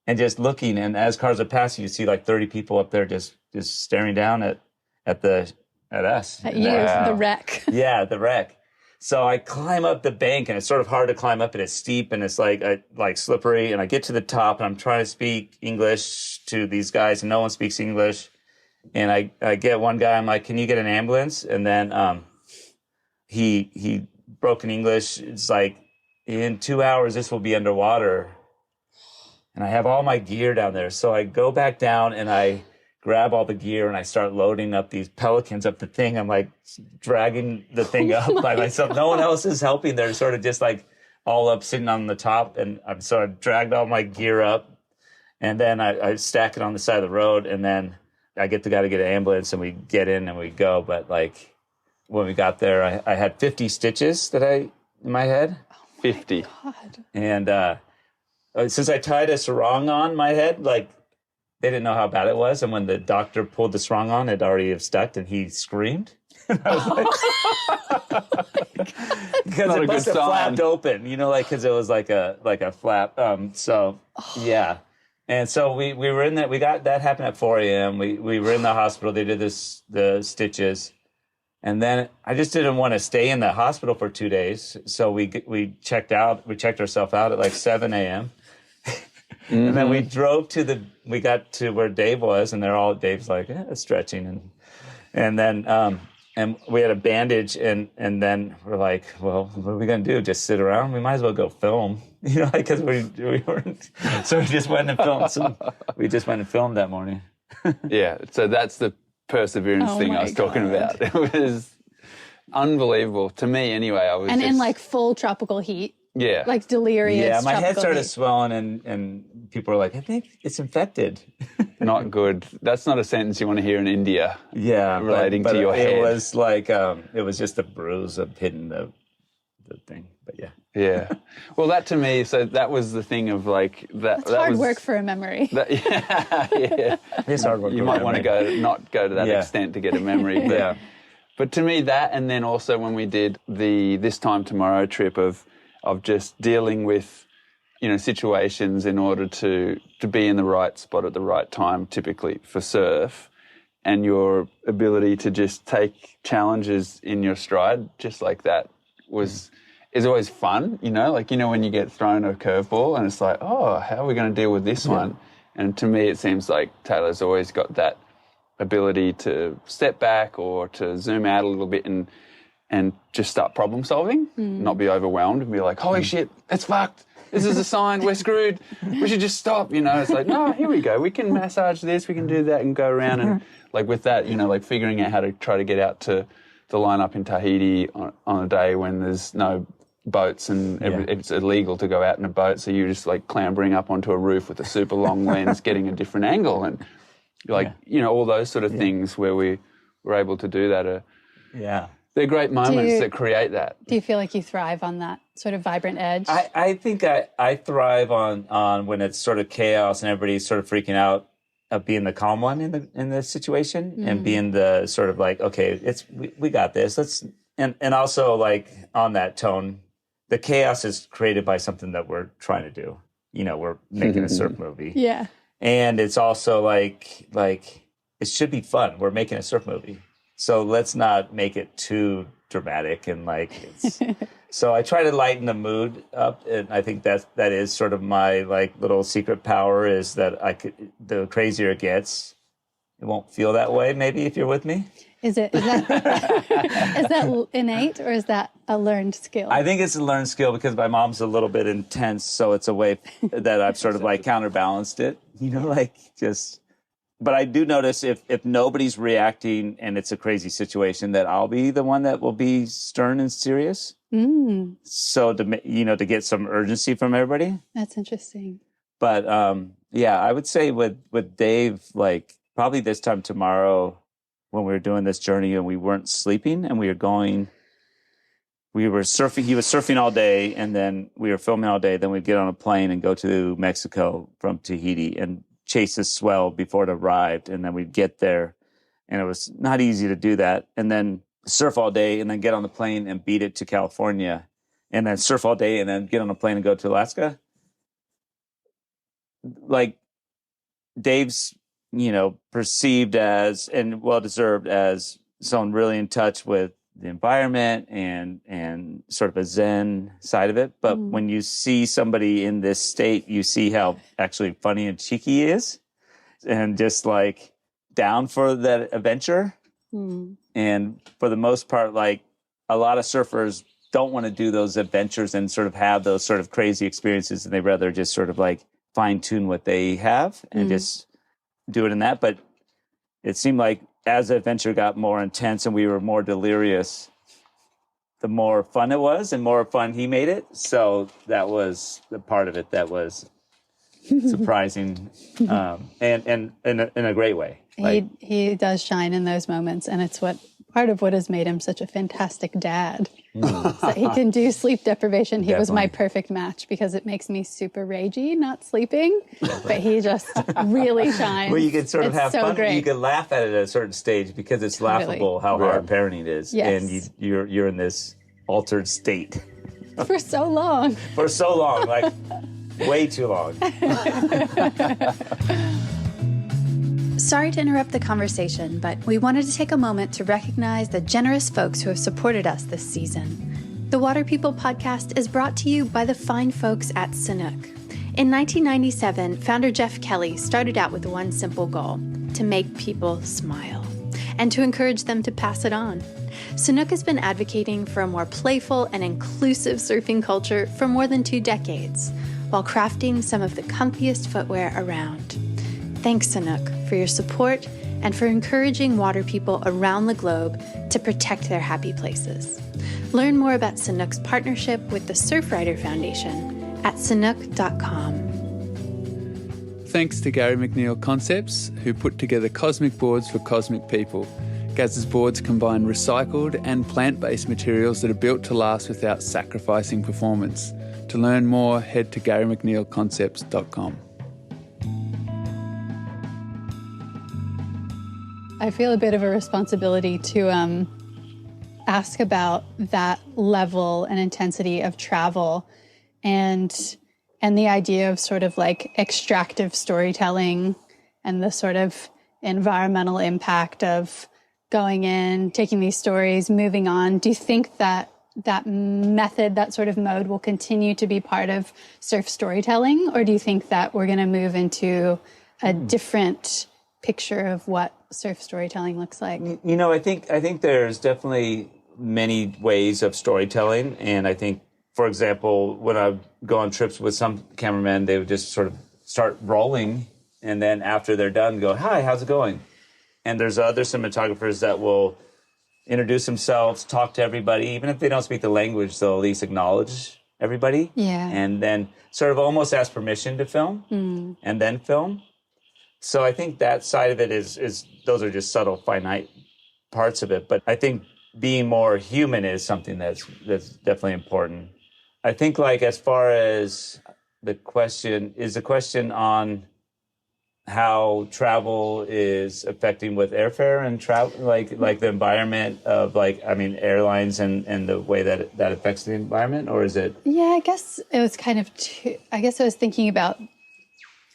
and just looking. And as cars are passing, you see like 30 people up there just staring down at us. At you, the wreck. Yeah, the wreck. So I climb up the bank, and it's sort of hard to climb up, and it's steep, and it's like slippery. And I get to the top, and I'm trying to speak English to these guys, and no one speaks English. And I get one guy, I'm like, can you get an ambulance? And then he broke in English. It's like, in 2 hours, this will be underwater. And I have all my gear down there. So I go back down, and I grab all the gear, and I start loading up these pelicans up the thing. I'm like dragging the thing up by myself. No one else is helping. They're sort of just like all up sitting on the top. And I'm sort of dragged all my gear up, and then I stack it on the side of the road. And then I get the guy to get an ambulance, and we get in and we go. But like when we got there, I had 50 stitches in my head. 50. Oh God. And since I tied a sarong on my head, like, they didn't know how bad it was, and when the doctor pulled the sarong on, it already have stuck, and he screamed. I was like, because it must have flapped open, because it was like a flap. Yeah, and so we were in that. We got that happened at 4 a.m. We were in the hospital. They did the stitches, and then I just didn't want to stay in the hospital for 2 days, so we checked out. We checked ourselves out at like 7 a.m. And then we got to where Dave was, and Dave's like, stretching. And then and we had a bandage, and then we're like, well, what are we going to do? Just sit around? We might as well go film, because we weren't. So we just went and filmed we just went and filmed that morning. Yeah, so that's the perseverance thing I was talking about. It was unbelievable. To me, anyway, I was And just, in like full tropical heat. yeah. Like delirious. Yeah, my head started heat. swelling, and people were like, I think it's infected. Not good. That's not a sentence you want to hear in India. Yeah, relating but to your head. It was like, it was just a bruise of hitting the thing. But yeah. Yeah. Well, that to me, so that was the thing of like that. It's that hard was, work for a memory. Yeah. It's hard work. You might want to not go to that extent to get a memory. But, but to me, that, and then also when we did the This Time Tomorrow trip of just dealing with, situations in order to be in the right spot at the right time, typically for surf, and your ability to just take challenges in your stride, just like that, is always fun, when you get thrown a curveball and it's like, oh, how are we going to deal with this one? And to me, it seems like Taylor's always got that ability to step back or to zoom out a little bit and just start problem solving, not be overwhelmed and be like, holy shit, it's fucked. This is a sign, we're screwed. We should just stop, It's like, no, here we go. We can massage this, we can do that and go around. And like with that, like figuring out how to try to get out to the lineup in Tahiti on a day when there's no boats and it's illegal to go out in a boat. So you're just like clambering up onto a roof with a super long lens, getting a different angle. And like, all those sort of things where we were able to do that. They're great moments that create that. Do you feel like you thrive on that sort of vibrant edge? I think I thrive on when it's sort of chaos and everybody's sort of freaking out, of being the calm one in the situation and being the sort of like, okay, we got this. And also like on that tone, the chaos is created by something that we're trying to do. We're making a surf movie. Yeah. And it's also like it should be fun. We're making a surf movie. So let's not make it too dramatic and like it's so I try to lighten the mood up, and I think that is sort of my like little secret power is that the crazier it gets, it won't feel that way maybe if you're with me. Is that innate or is that a learned skill? I think it's a learned skill because my mom's a little bit intense, so it's a way that I've sort of like counterbalanced it, But I do notice if nobody's reacting and it's a crazy situation, that I'll be the one that will be stern and serious. So to get some urgency from everybody. That's interesting. But I would say with Dave, like probably This Time Tomorrow, when we were doing this journey and we weren't sleeping and we were surfing. He was surfing all day, and then we were filming all day. Then we'd get on a plane and go to Mexico from Tahiti and chase the swell before it arrived. And then we'd get there, and it was not easy to do that. And then surf all day, and then get on the plane and beat it to California, and then surf all day, and then get on a plane and go to Alaska. Like Dave's, perceived as, and well-deserved as, someone really in touch with the environment and sort of a Zen side of it. But when you see somebody in this state, you see how actually funny and cheeky he is, and just like down for that adventure. And for the most part, like a lot of surfers don't want to do those adventures and sort of have those sort of crazy experiences, and they rather just sort of like fine tune what they have and just do it in that. But it seemed like as the adventure got more intense and we were more delirious, the more fun it was and more fun he made it. So that was the part of it that was surprising, and in a great way. He does shine in those moments, and it's part of what has made him such a fantastic dad. So he can do sleep deprivation. He was my perfect match because it makes me super ragey not sleeping, but he just really shines. Well, you can sort of have fun. Great. You can laugh at it at a certain stage because it's laughable how hard parenting is, and you're in this altered state for so long. For so long, like way too long. Sorry to interrupt the conversation, but we wanted to take a moment to recognize the generous folks who have supported us this season. The Water People podcast is brought to you by the fine folks at Sanuk. In 1997, founder Jeff Kelly started out with one simple goal: to make people smile, and to encourage them to pass it on. Sanuk has been advocating for a more playful and inclusive surfing culture for more than 2 decades, while crafting some of the comfiest footwear around. Thanks, Sanuk, for your support and for encouraging water people around the globe to protect their happy places. Learn more about Sanuk's partnership with the Surfrider Foundation at sanuk.com. Thanks to Gary McNeil Concepts, who put together cosmic boards for cosmic people. Gaz's boards combine recycled and plant-based materials that are built to last without sacrificing performance. To learn more, head to GaryMcNeilConcepts.com. I feel a bit of a responsibility to ask about that level and intensity of travel and the idea of sort of like extractive storytelling and the sort of environmental impact of going in, taking these stories, moving on. Do you think that method, that sort of mode, will continue to be part of surf storytelling? Or do you think that we're going to move into a different picture of what surf storytelling looks like? You know, I think there's definitely many ways of storytelling. And I think, for example, when I go on trips with some cameramen, they would just sort of start rolling. And then after they're done, go, "Hi, how's it going?" And there's other cinematographers that will introduce themselves, talk to everybody. Even if they don't speak the language, they'll at least acknowledge everybody. Yeah. And then sort of almost ask permission to film and then film. So I think that side of it is those are just subtle, finite parts of it. But I think being more human is something that's definitely important. I think, like, as far as the question on how travel is affecting with airfare and travel, like the environment of, like, I mean, airlines and the way that affects the environment, or is it? Yeah, I guess it was kind of I guess I was thinking about,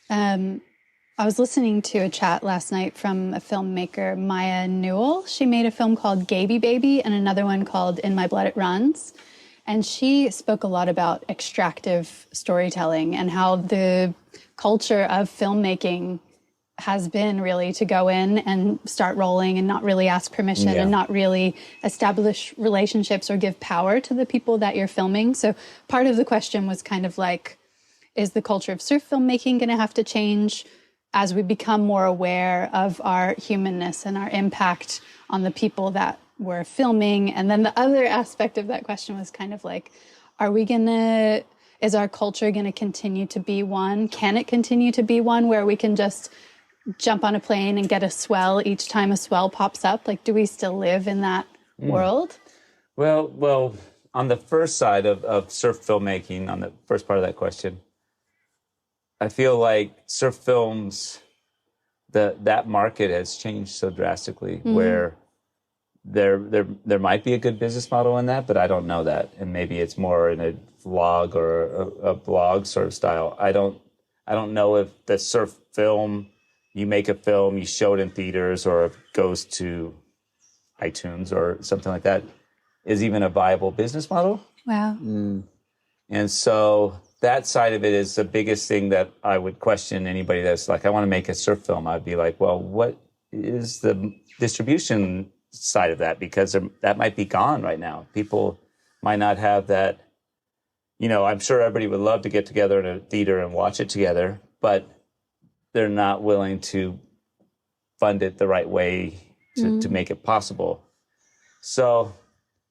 I was listening to a chat last night from a filmmaker, Maya Newell. She made a film called Gaby Baby and another one called In My Blood It Runs. And she spoke a lot about extractive storytelling and how the culture of filmmaking has been really to go in and start rolling and not really ask permission and not really establish relationships or give power to the people that you're filming. So part of the question was kind of like, is the culture of surf filmmaking going to have to change as we become more aware of our humanness and our impact on the people that we're filming? And then the other aspect of that question was kind of like, is our culture going to continue to be one? Can it continue to be one where we can just jump on a plane and get a swell each time a swell pops up? Like, do we still live in that world? Well, on the first side of surf filmmaking, on the first part of that question, I feel like surf films, that market has changed so drastically where there might be a good business model in that, but I don't know that. And maybe it's more in a vlog or a blog sort of style. I don't know if the surf film, you make a film, you show it in theaters, or if it goes to iTunes or something like that, is even a viable business model. Wow. And so that side of it is the biggest thing that I would question anybody that's like, I want to make a surf film. I'd be like, well, what is the distribution side of that? Because that might be gone right now. People might not have that. You know, I'm sure everybody would love to get together in a theater and watch it together, but they're not willing to fund it the right way to make it possible. So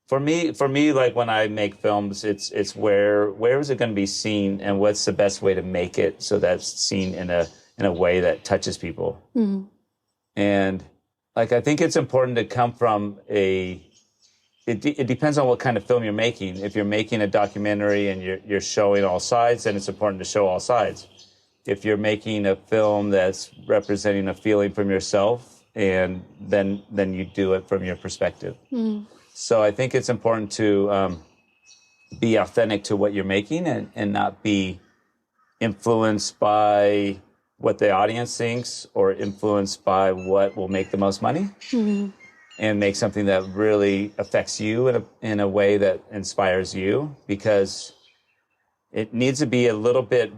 for me, like when I make films, it's where is it going to be seen, and what's the best way to make it so that's seen in a way that touches people. And like, I think it's important to come from it depends on what kind of film you're making. If you're making a documentary and you're showing all sides, then it's important to show all sides. If you're making a film that's representing a feeling from yourself, and then you do it from your perspective. So I think it's important to be authentic to what you're making and not be influenced by what the audience thinks or influenced by what will make the most money. And make something that really affects you in a way that inspires you, because it needs to be a little bit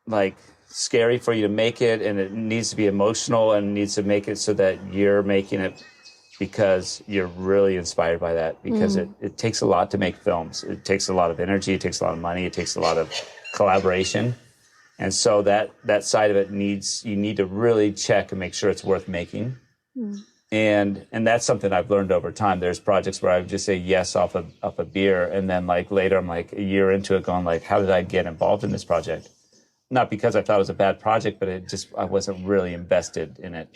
like scary for you to make it, and it needs to be emotional, and needs to make it so that you're making it because you're really inspired by that, because it takes a lot to make films. It takes a lot of energy, it takes a lot of money, it takes a lot of collaboration. And so that side of it you need to really check and make sure it's worth making. And that's something I've learned over time. There's projects where I would just say yes off a beer, and then like later I'm like a year into it going like, how did I get involved in this project? Not because I thought it was a bad project, but I wasn't really invested in it.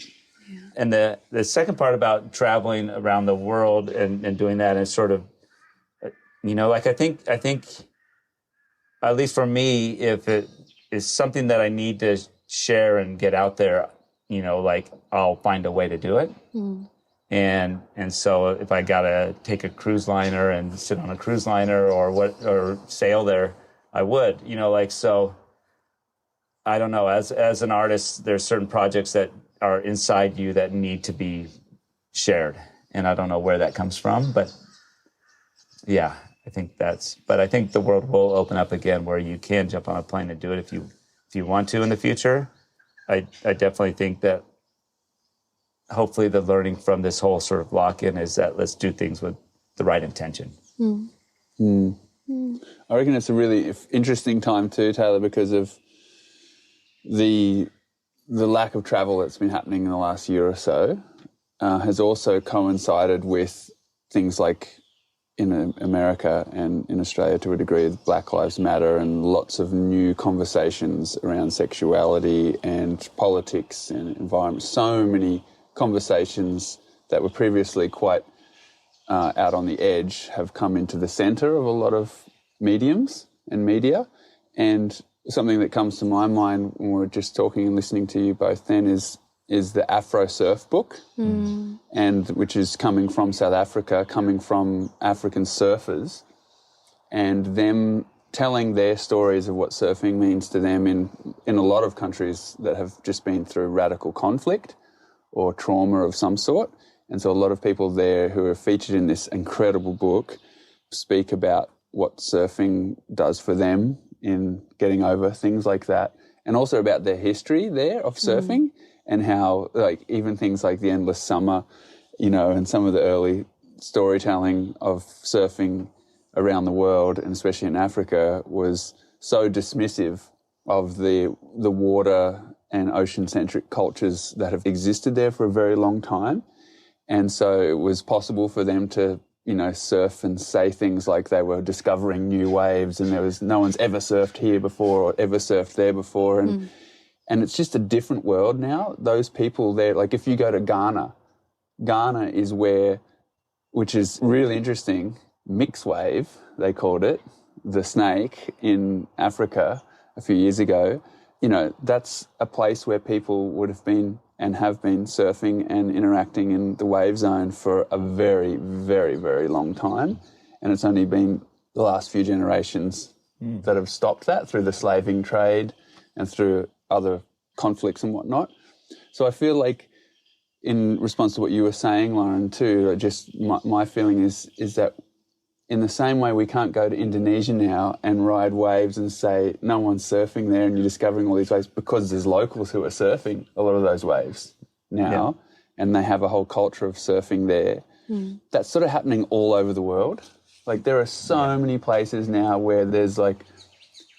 Yeah. And the second part about traveling around the world and doing that is sort of, like I think at least for me, if it is something that I need to share and get out there, like I'll find a way to do it. And so if I gotta take a cruise liner and sit on a cruise liner or sail there, I would, so I don't know, as an artist, there's certain projects that are inside you that need to be shared. And I don't know where that comes from, but yeah, I think the world will open up again where you can jump on a plane and do it if you want to in the future. I definitely think that hopefully the learning from this whole sort of lock-in is that let's do things with the right intention. I reckon it's a really interesting time too, Taylor, because of the lack of travel that's been happening in the last year or so has also coincided with things like in America and in Australia to a degree, Black Lives Matter and lots of new conversations around sexuality and politics and environment. So many conversations that were previously quite out on the edge have come into the centre of a lot of mediums and media. And something that comes to my mind when we're just talking and listening to you both then is the Afro Surf book, and which is coming from South Africa, coming from African surfers, and them telling their stories of what surfing means to them in a lot of countries that have just been through radical conflict or trauma of some sort. And so a lot of people there who are featured in this incredible book speak about what surfing does for them in getting over things like that, and also about their history there of surfing and how, like, even things like the Endless Summer, and some of the early storytelling of surfing around the world, and especially in Africa, was so dismissive of the water and ocean-centric cultures that have existed there for a very long time. And so it was possible for them to, surf and say things like they were discovering new waves and no one's ever surfed here before or ever surfed there before. And it's just a different world now. Those people there, like if you go to Ghana is which is really interesting, mixed wave, they called it, the snake in Africa a few years ago. That's a place where people would have been and have been surfing and interacting in the wave zone for a very, very, very long time. And it's only been the last few generations that have stopped that through the slaving trade and through other conflicts and whatnot. So I feel like, in response to what you were saying, Lauren, too, just my feeling is that in the same way we can't go to Indonesia now and ride waves and say no one's surfing there and you're discovering all these waves, because there's locals who are surfing a lot of those waves now, and they have a whole culture of surfing there. That's sort of happening all over the world. Like there are so many places now where there's like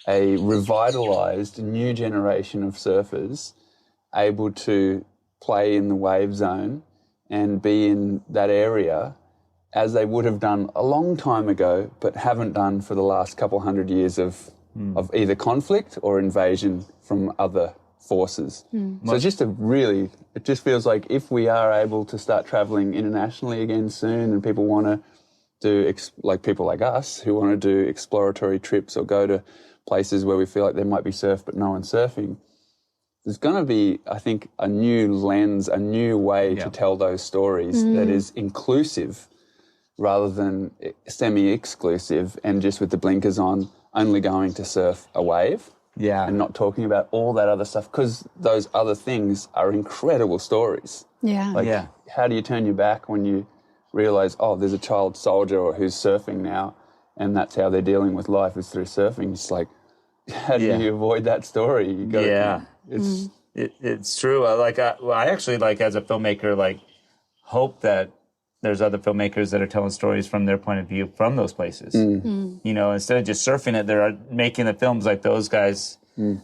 a revitalized new generation of surfers able to play in the wave zone and be in that area as they would have done a long time ago, but haven't done for the last couple hundred years of either conflict or invasion from other forces. So it's just it just feels like if we are able to start traveling internationally again soon, and people want to do, like people like us who want to do exploratory trips or go to places where we feel like there might be surf but no one's surfing, there's going to be, I think, a new lens, a new way to tell those stories that is inclusive rather than semi-exclusive and just with the blinkers on, only going to surf a wave and not talking about all that other stuff, because those other things are incredible stories. How do you turn your back when you realise, there's a child soldier who's surfing now and that's how they're dealing with life is through surfing? It's like, how do you avoid that story? You got it's true. I actually, as a filmmaker, hope that there's other filmmakers that are telling stories from their point of view from those places. Instead of just surfing it, they're making the films like those guys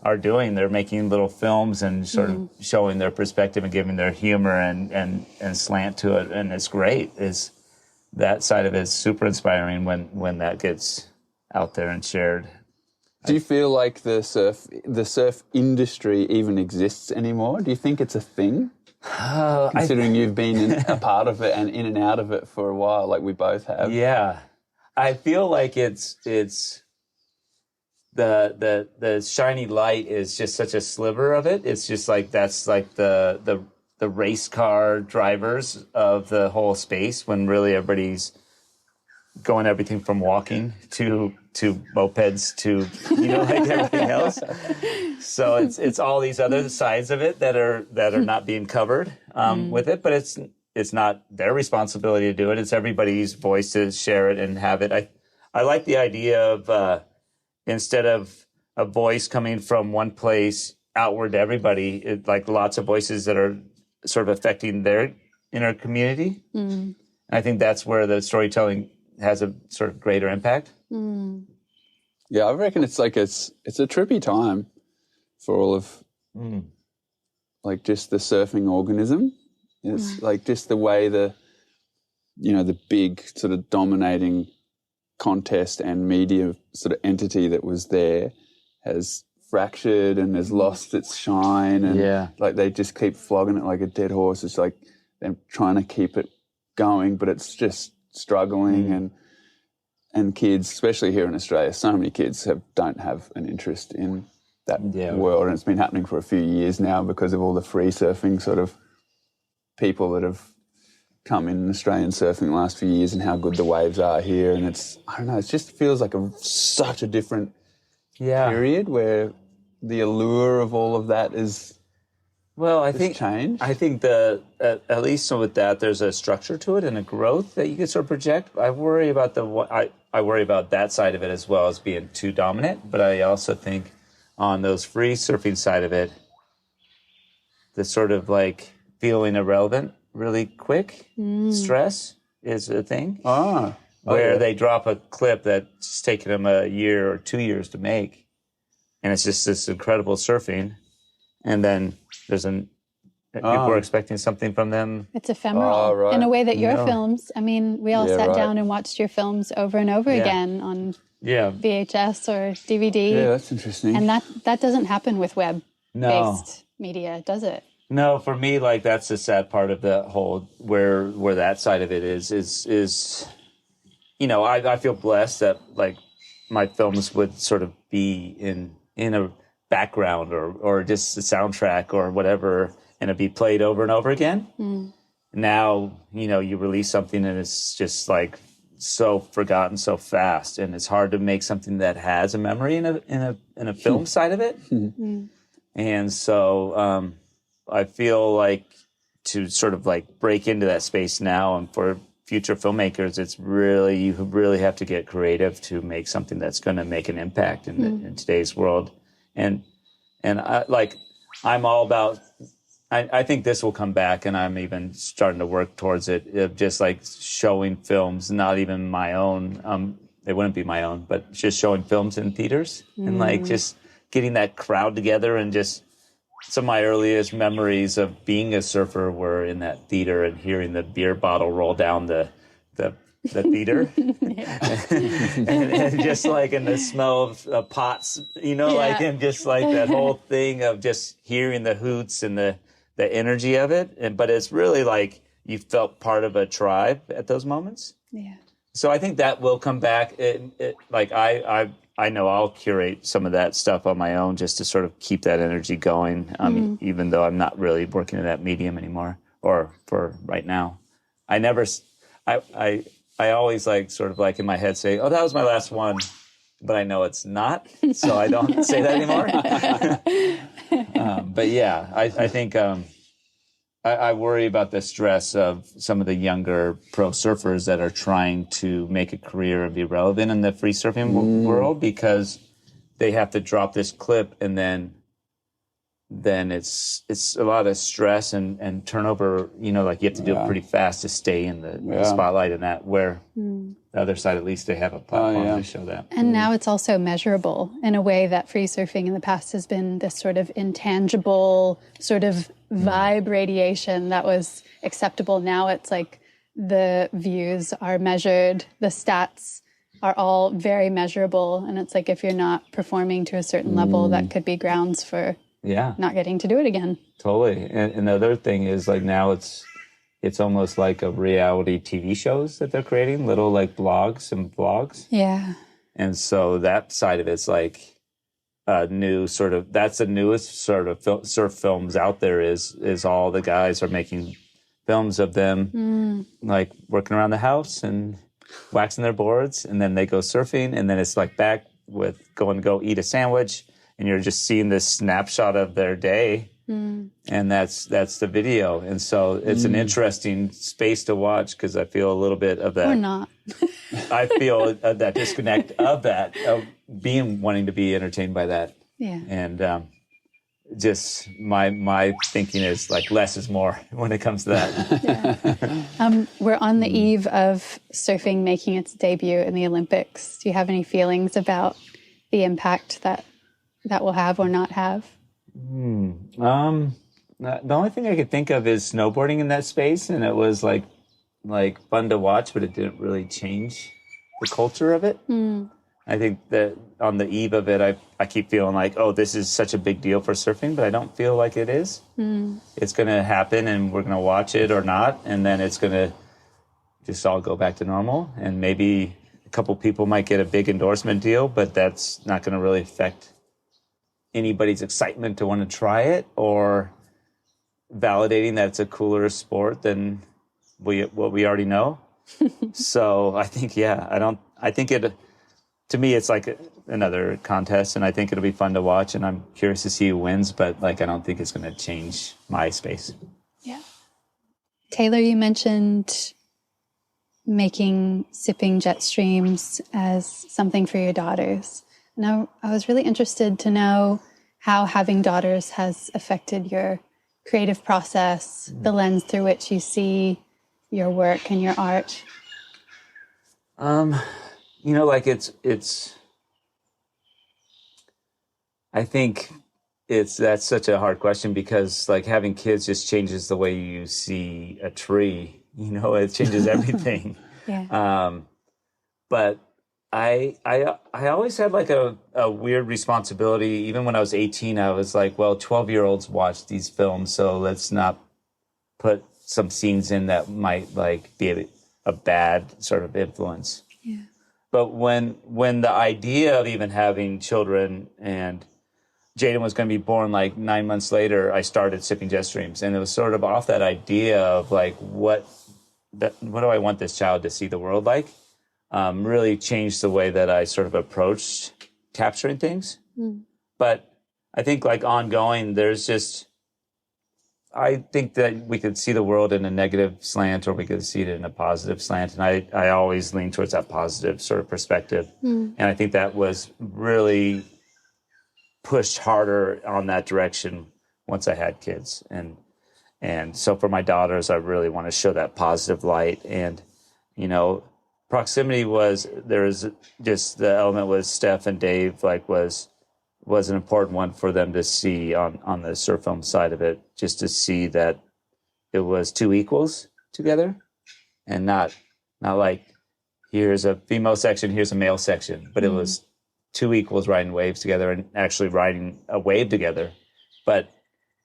are doing. They're making little films and sort of showing their perspective and giving their humor and slant to it, and it's great. That side of it is super inspiring when that gets out there and shared. Do you feel like the surf industry even exists anymore? Do you think it's a thing? Considering you've been a part of it and in and out of it for a while, like we both have. Yeah, I feel like it's the shiny light is just such a sliver of it. It's just like that's like the race car drivers of the whole space, when really everybody's going everything from walking to mopeds to like everything else. So it's all these other sides of it that are not being covered with it, but it's not their responsibility to do it. It's everybody's voice to share it and have it. I like the idea of instead of a voice coming from one place outward to everybody, like lots of voices that are sort of affecting their inner community. And I think that's where the storytelling has a sort of greater impact. Yeah, I reckon it's a trippy time for all of like just the surfing organism. It's like just the way the big sort of dominating contest and media sort of entity that was there has fractured and has lost its shine, and like they just keep flogging it like a dead horse. It's like they're trying to keep it going, but it's just struggling, and kids, especially here in Australia, so many kids don't have an interest in that world, and it's been happening for a few years now because of all the free surfing sort of people that have come in Australian surfing the last few years and how good the waves are here. And it just feels like such a different period where the allure of all of that is changed. I think at least with that, there's a structure to it and a growth that you can sort of project. I worry about I worry about that side of it as well as being too dominant, but I also think on those free surfing side of it, the sort of like feeling irrelevant really quick stress is a thing. Where they drop a clip that's taken them a year or 2 years to make, and it's just this incredible surfing, and then people are expecting something from them. It's ephemeral in a way that your films, I mean, we all sat down and watched your films over and over again on VHS or DVD. Yeah, that's interesting. And that doesn't happen with web-based media, does it? No, for me, like that's the sad part of the whole where that side of it is I feel blessed that like my films would sort of be in a background or just a soundtrack or whatever, and it'd be played over and over again. Now, you release something and it's just like so forgotten so fast, and it's hard to make something that has a memory in a film side of it. And so I feel like to sort of like break into that space now, and for future filmmakers, you really have to get creative to make something that's going to make an impact in today's world. And I'm all about. I think this will come back, and I'm even starting to work towards it. Of just like showing films, not even my own. It wouldn't be my own, but just showing films in theaters and like just getting that crowd together. And just some of my earliest memories of being a surfer were in that theater and hearing the beer bottle roll down the theater, and just like in the smell of pots, and just like that whole thing of just hearing the hoots and the energy of it. But it's really like you felt part of a tribe at those moments. Yeah. So I think that will come back. I know I'll curate some of that stuff on my own just to sort of keep that energy going, even though I'm not really working in that medium anymore, or for right now. I always like sort of like in my head say, oh, that was my last one, but I know it's not, so I don't say that anymore. But yeah, I think I worry about the stress of some of the younger pro surfers that are trying to make a career and be relevant in the free surfing world, because they have to drop this clip and then then it's a lot of stress and turnover. You know, like you have to do it pretty fast to stay in the spotlight and that. Where the other side, at least, they have a platform to show that. And now it's also measurable in a way that free surfing in the past has been this sort of intangible sort of vibe radiation that was acceptable. Now it's like the views are measured, the stats are all very measurable, and it's like if you're not performing to a certain level, that could be grounds for not getting to do it again. Totally. And the other thing is, like, now it's almost like a reality TV shows that they're creating, little like blogs and vlogs. Yeah. And so that side of it's like a new sort of, that's the newest sort of surf films out there is all the guys are making films of them like working around the house and waxing their boards, and then they go surfing, and then it's like back with go eat a sandwich, and you're just seeing this snapshot of their day, and that's the video. And so it's an interesting space to watch, because I feel a little bit of that. Or not. I feel that disconnect of that, of wanting to be entertained by that. Yeah. And just my thinking is like less is more when it comes to that. We're on the eve of surfing making its debut in the Olympics. Do you have any feelings about the impact that will have or not have? The only thing I could think of is snowboarding in that space, and it was like fun to watch, but it didn't really change the culture of it. I think that on the eve of it, I keep feeling like, oh, this is such a big deal for surfing, but I don't feel like it is. It's going to happen, and we're going to watch it or not, and then it's going to just all go back to normal. And maybe a couple people might get a big endorsement deal, but that's not going to really affect anybody's excitement to want to try it, or validating that it's a cooler sport than what we already know. So I think, to me, it's like another contest, and I think it'll be fun to watch, and I'm curious to see who wins, but like I don't think it's going to change my space. Yeah. Taylor, you mentioned making sipping jet streams as something for your daughters. Now, I was really interested to know how having daughters has affected your creative process, the lens through which you see your work and your art. You know, like it's. I think that's such a hard question, because like having kids just changes the way you see a tree. You know, it changes everything. But I always had like a weird responsibility. Even when I was 18, I was like, well, 12-year-olds watch these films, so let's not put some scenes in that might like be a bad sort of influence. Yeah. But when the idea of even having children, and Jaden was going to be born like 9 months later, I started Sipping Jet Streams. And it was sort of off that idea of like, what do I want this child to see the world like? Really changed the way that I sort of approached capturing things. But I think like ongoing, I think that we could see the world in a negative slant, or we could see it in a positive slant. And I always lean towards that positive sort of perspective. And I think that was really pushed harder on that direction once I had kids. And so for my daughters, I really want to show that positive light. And, you know, proximity there was just the element with Steph and Dave, like was an important one for them to see on the surf film side of it, just to see that it was two equals together, and not like here's a female section, here's a male section, but it was two equals riding waves together and actually riding a wave together. But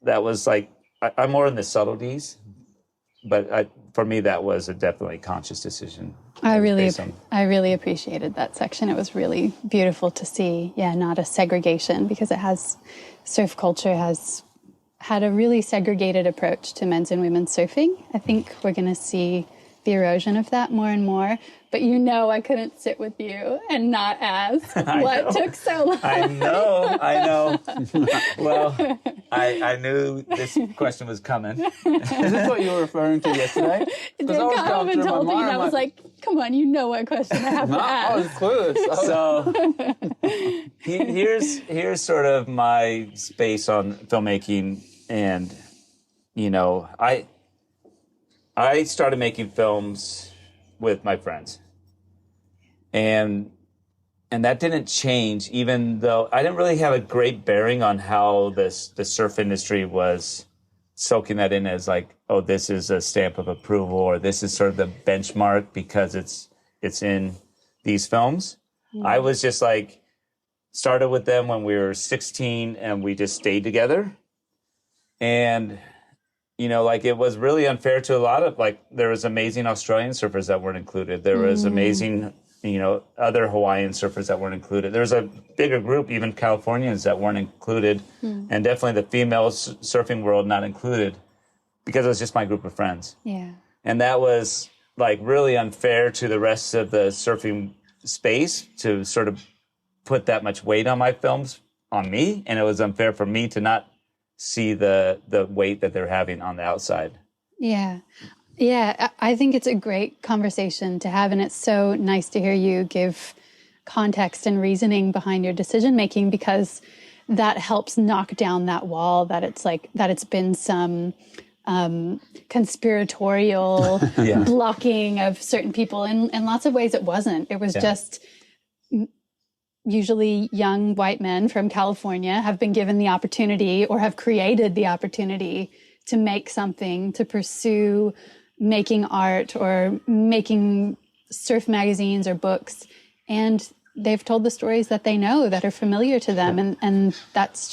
that was like, I'm more in the subtleties, but for me, that was a definitely conscious decision. I really appreciated that section. It was really beautiful to see. Yeah, not a segregation, because surf culture has had a really segregated approach to men's and women's surfing. I think we're going to see the erosion of that more and more. But you know, I couldn't sit with you and not ask what took so long. I know. Well, I knew this question was coming. Is this what you were referring to yesterday? Did come home and told me, and I was like, Come on, you know what question I have to I was ask. clueless. So here's sort of my space on filmmaking, and I started making films with my friends, and that didn't change, even though I didn't really have a great bearing on how the surf industry was soaking that in as like, oh, this is a stamp of approval, or this is sort of the benchmark because it's in these films. I was just like, started with them when we were 16 and we just stayed together. And, like it was really unfair to a lot of, like, there was amazing Australian surfers that weren't included. There was amazing, other Hawaiian surfers that weren't included. There was a bigger group, even Californians that weren't included. And definitely the female surfing world not included, because it was just my group of friends. Yeah. And that was like really unfair to the rest of the surfing space to sort of put that much weight on my films on me. And it was unfair for me to not see the weight that they're having on the outside. Yeah. Yeah. I think it's a great conversation to have. And it's so nice to hear you give context and reasoning behind your decision making, because that helps knock down that wall that it's like, that it's been some conspiratorial blocking of certain people. In lots of ways it wasn't. It was just usually young white men from California have been given the opportunity or have created the opportunity to make something, to pursue making art or making surf magazines or books. And they've told the stories that they know, that are familiar to them. And that's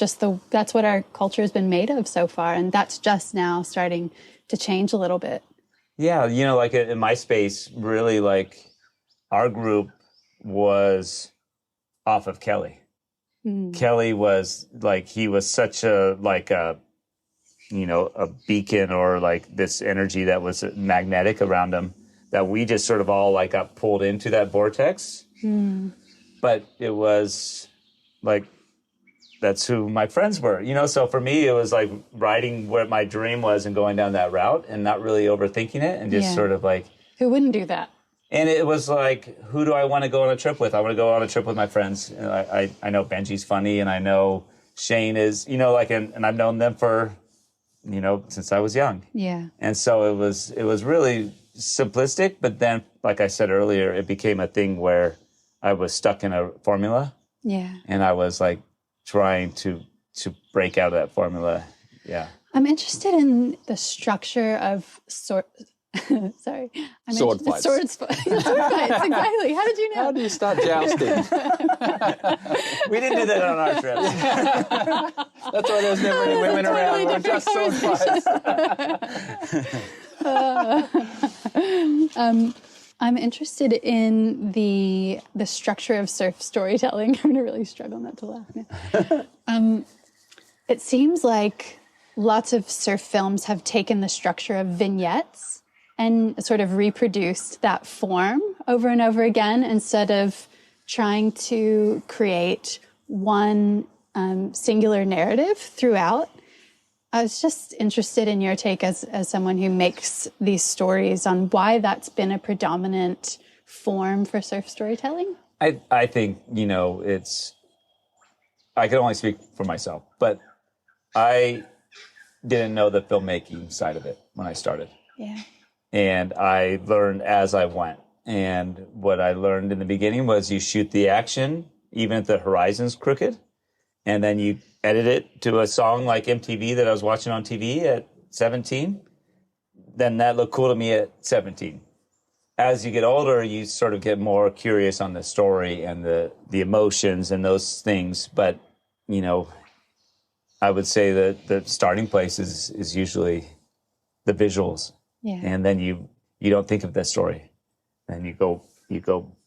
that's what our culture has been made of so far. And that's just now starting to change a little bit. Yeah. Like in my space, really, like our group was off of Kelly. Kelly was like, he was such a beacon, or like this energy that was magnetic around him, that we just sort of all like got pulled into that vortex. But it was like, that's who my friends were, So for me, it was like writing where my dream was and going down that route and not really overthinking it, and just sort of like, who wouldn't do that? And it was like, who do I want to go on a trip with? I want to go on a trip with my friends. I know Benji's funny, and I know Shane is, and I've known them for, since I was young. Yeah. And so it was really simplistic, but then, like I said earlier, it became a thing where I was stuck in a formula. Yeah. And I was like trying to break out of that formula. Yeah. I'm interested in the structure of Sorry. Sword fights. Sword fights, exactly. How did you know? How do you start jousting? We didn't do that on our trips. That's why there's never any women around. We're just sword fights. I'm interested in the structure of surf storytelling. I'm going to really struggle not to laugh now. It seems like lots of surf films have taken the structure of vignettes and sort of reproduced that form over and over again, instead of trying to create one singular narrative throughout. I was just interested in your take as someone who makes these stories on why that's been a predominant form for surf storytelling. I think, I can only speak for myself, but I didn't know the filmmaking side of it when I started. Yeah. And I learned as I went. And what I learned in the beginning was you shoot the action, even if the horizon's crooked, and then you edit it to a song like MTV that I was watching on TV at 17. Then that looked cool to me at 17. As you get older, you sort of get more curious on the story and the emotions and those things. But, I would say that the starting place is usually the visuals. Yeah. And then you don't think of the story, and you go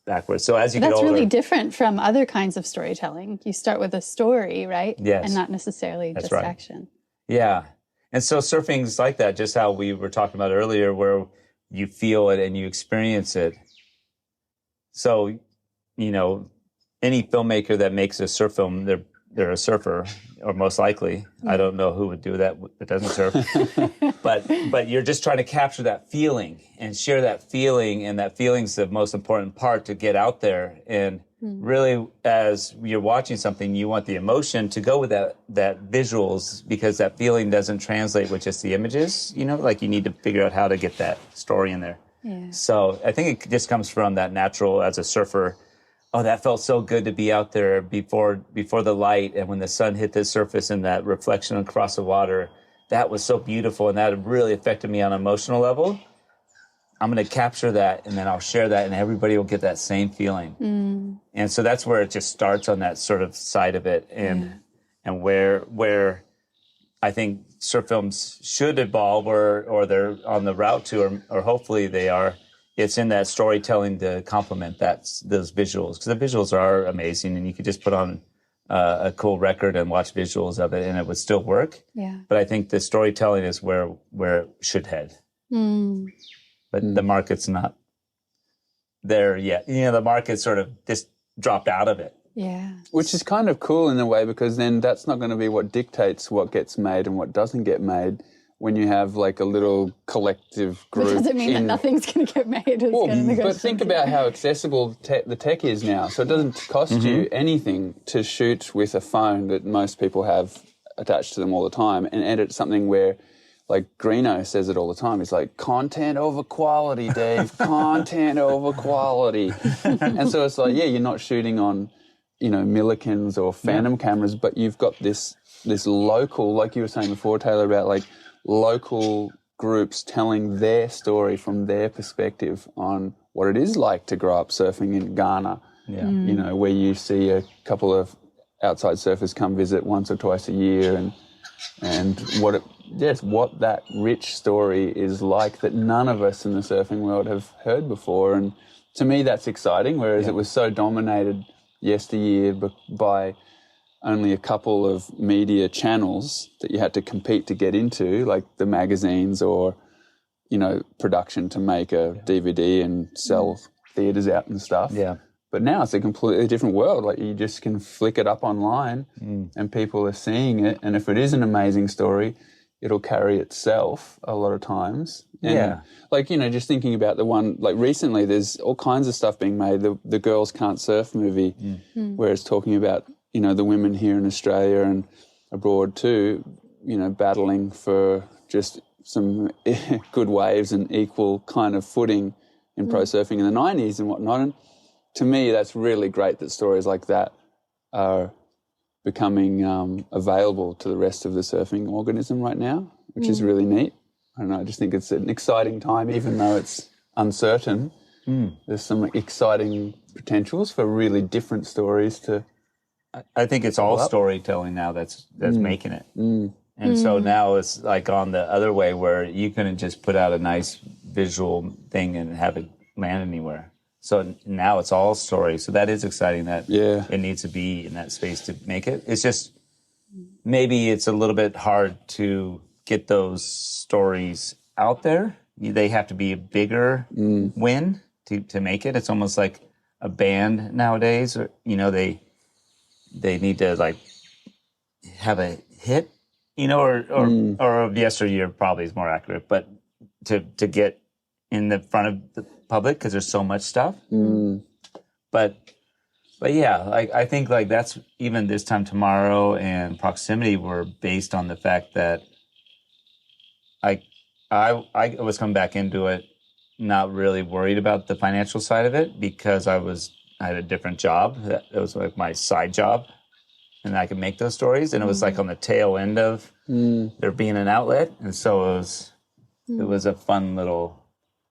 backwards. So as you get older, that's really different from other kinds of storytelling. You start with a story, right? Yes. And not necessarily just action. Yeah. And so surfing's like that, just how we were talking about earlier, where you feel it and you experience it. So, any filmmaker that makes a surf film, they're a surfer, or most likely. I don't know who would do that doesn't surf. but you're just trying to capture that feeling and share that feeling, and that feeling's the most important part to get out there. And really, as you're watching something, you want the emotion to go with that visuals, because that feeling doesn't translate with just the images. You know, like you need to figure out how to get that story in there. Yeah. So I think it just comes from that natural as a surfer. Oh, that felt so good to be out there before the light, and when the sun hit the surface and that reflection across the water, that was so beautiful, and that really affected me on an emotional level. I'm going to capture that, and then I'll share that, and everybody will get that same feeling. And so that's where it just starts on that sort of side of it, and where I think surf films should evolve, or they're on the route to, or hopefully they are. It's in that storytelling to complement those visuals, because the visuals are amazing, and you could just put on a cool record and watch visuals of it, and it would still work. Yeah. But I think the storytelling is where it should head. But the market's not there yet. You know, the market sort of just dropped out of it. Yeah. Which is kind of cool in a way, because then that's not going to be what dictates what gets made and what doesn't get made. When you have like a little collective group. But does it mean that nothing's going to get made? But think about how accessible the tech is now. So it doesn't cost you anything to shoot with a phone that most people have attached to them all the time, and edit something where, like Greeno says it all the time, he's like, content over quality, Dave, content over quality. And so it's like, yeah, you're not shooting on, you know, Millikins or Phantom cameras, but you've got this local, like you were saying before, Taylor, about like local groups telling their story from their perspective on what it is like to grow up surfing in Ghana. Yeah. You know, where you see a couple of outside surfers come visit once or twice a year, and what that rich story is like that none of us in the surfing world have heard before. And to me, that's exciting, whereas it was so dominated yesteryear by only a couple of media channels that you had to compete to get into, like the magazines or, you know, production to make a DVD and sell theatres out and stuff. Yeah. But now it's a completely different world. Like, you just can flick it up online and people are seeing it. And if it is an amazing story, it'll carry itself a lot of times. And like, you know, just thinking about the one, like recently there's all kinds of stuff being made. The Girls Can't Surf movie, where it's talking about, you know, the women here in Australia and abroad too, you know, battling for just some good waves and equal kind of footing in pro surfing in the 90s and whatnot. And to me, that's really great that stories like that are becoming available to the rest of the surfing organism right now, which is really neat. I don't know, I just think it's an exciting time, even though it's uncertain. There's some exciting potentials for really different stories to... I think it's all storytelling now that's making it. And so now it's like on the other way, where you couldn't just put out a nice visual thing and have it land anywhere. So now it's all story. So that is exciting that it needs to be in that space to make it. It's just, maybe it's a little bit hard to get those stories out there. They have to be a bigger win to make it. It's almost like a band nowadays, or, you know, they need to like have a hit, you know, or yesteryear probably is more accurate, but to get in the front of the public, because there's so much stuff. But yeah, I think like that's, even This Time Tomorrow and Proximity were based on the fact that I was coming back into it not really worried about the financial side of it, because I had a different job. It was like my side job, and I could make those stories. And it was like on the tail end of there being an outlet. And so it was a fun little,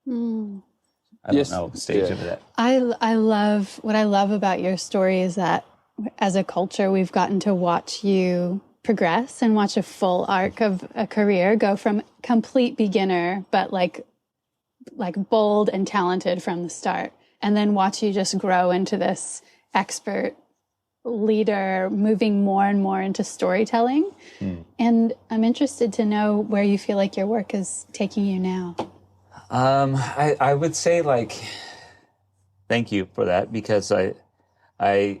I don't know, stage of that. What I love about your story is that as a culture, we've gotten to watch you progress and watch a full arc of a career go from complete beginner, but like bold and talented from the start, and then watch you just grow into this expert leader, moving more and more into storytelling. And I'm interested to know where you feel like your work is taking you now. I would say, like, thank you for that, because I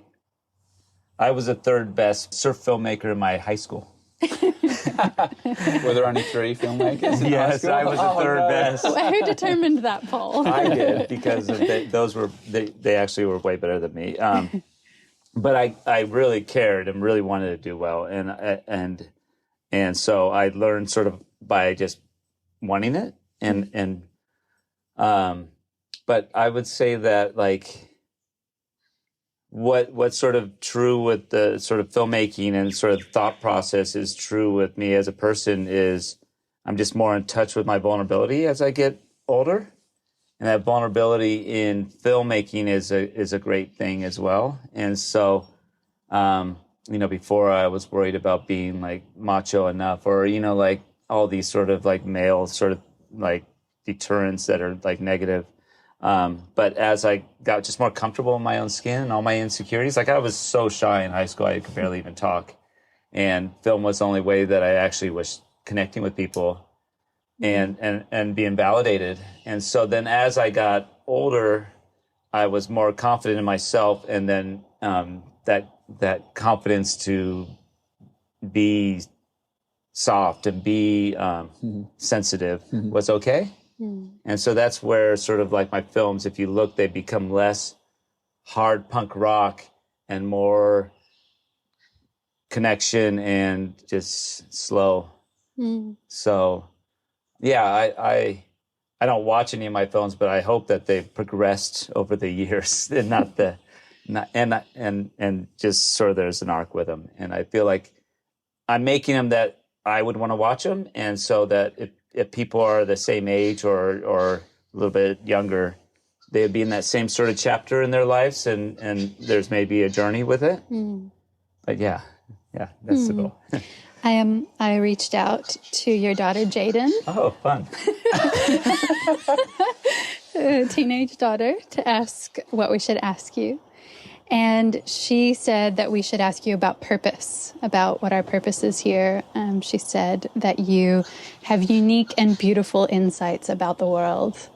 I was the third best surf filmmaker in my high school. Were there only 3 filmmakers in high Yes, school? I was the third best. Who determined that, Paul? I did, because they actually were way better than me. But I really cared and really wanted to do well, and so I learned sort of by just wanting it, but I would say that like what's sort of true with the sort of filmmaking and sort of thought process is true with me as a person is I'm just more in touch with my vulnerability as I get older. And that vulnerability in filmmaking is a great thing as well. And so, before I was worried about being like macho enough or, like all these sort of like male sort of like deterrents that are like negative. But as I got just more comfortable in my own skin and all my insecurities, like I was so shy in high school, I could barely even talk. And film was the only way that I actually was connecting with people and being validated. And so then as I got older, I was more confident in myself. And then that confidence to be soft and be sensitive was okay. And so that's where sort of like my films, if you look, they become less hard punk rock and more connection and just slow. So, yeah, I don't watch any of my films, but I hope that they've progressed over the years and just sort of there's an arc with them. And I feel like I'm making them that I would want to watch them. And so that if people are the same age or a little bit younger, they'd be in that same sort of chapter in their lives, and there's maybe a journey with it. But yeah, that's the goal. I reached out to your daughter, Jaden. Oh, fun. A teenage daughter, to ask what we should ask you. And she said that we should ask you about purpose, about what our purpose is here. She said that you have unique and beautiful insights about the world,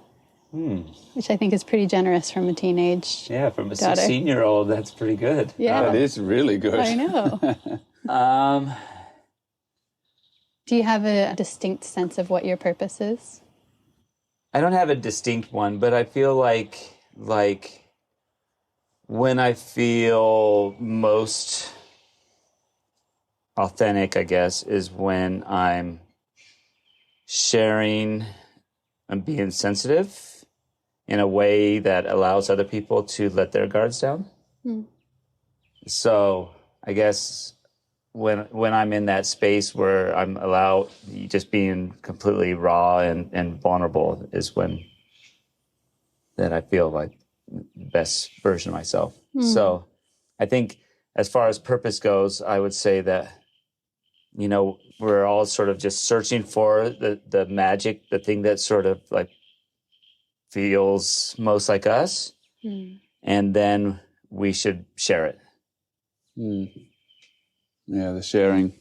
which I think is pretty generous from a teenage from a daughter. 16-year-old, that's pretty good. Yeah. That is really good. I know. Do you have a distinct sense of what your purpose is? I don't have a distinct one, but I feel like when I feel most authentic, I guess, is when I'm sharing and being sensitive in a way that allows other people to let their guards down. So I guess when I'm in that space where I'm allowed just being completely raw and vulnerable is when that I feel like best version of myself. So I think as far as purpose goes, I would say that, we're all sort of just searching for the magic, the thing that sort of like feels most like us. And then we should share it. Yeah, the sharing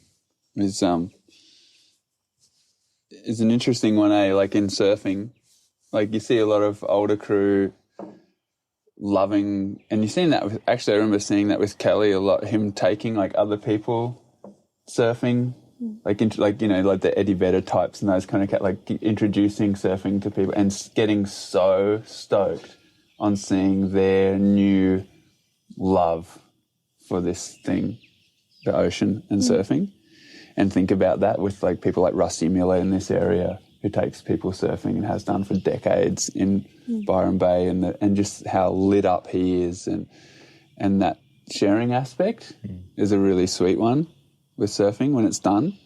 is an interesting one, like in surfing. Like you see a lot of older crew loving, and you've seen that with, actually I remember seeing that with Kelly a lot, him taking like other people surfing, like the Eddie Vedder types and those kind of like introducing surfing to people and getting so stoked on seeing their new love for this thing, the ocean and surfing. And think about that with like people like Rusty Miller in this area, who takes people surfing and has done for decades in Byron Bay, and just how lit up he is, and that sharing aspect is a really sweet one with surfing when it's done.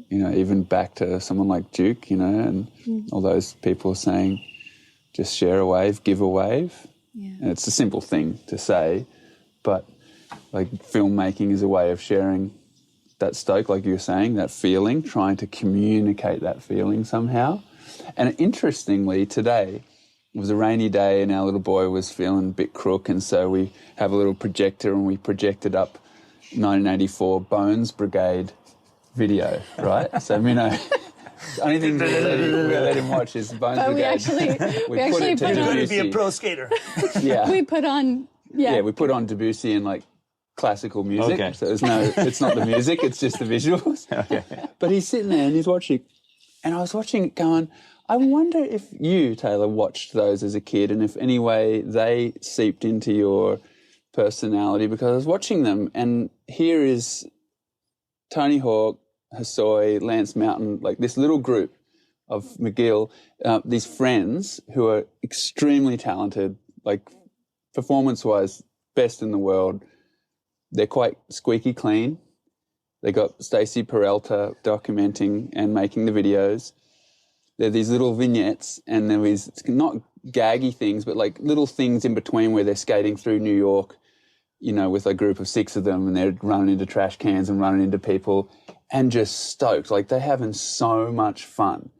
Even back to someone like Duke, and all those people saying, just share a wave, give a wave. And it's a simple thing to say, but like filmmaking is a way of sharing that stoke, like you were saying, that feeling, trying to communicate that feeling somehow. And interestingly, today, it was a rainy day and our little boy was feeling a bit crook, and so we have a little projector and we projected up 1984 Bones Brigade video, right? So, the only thing we let him watch is Bones Brigade. We actually put You're going to be a pro skater. Yeah. We put on... Yeah, we put on Debussy and like classical music. Okay. So it's not the music, it's just the visuals. Okay. But he's sitting there and he's watching, and I was watching it going, I wonder if you, Taylor, watched those as a kid and if any way they seeped into your personality, because I was watching them and here is Tony Hawk, Hosoi, Lance Mountain, like this little group of McGill, these friends who are extremely talented, like performance-wise, best in the world. They're quite squeaky clean. They got Stacey Peralta documenting and making the videos. They're these little vignettes, and there is not gaggy things, but like little things in between where they're skating through New York, you know, with a group of 6 of them, and they're running into trash cans and running into people and just stoked. Like they're having so much fun,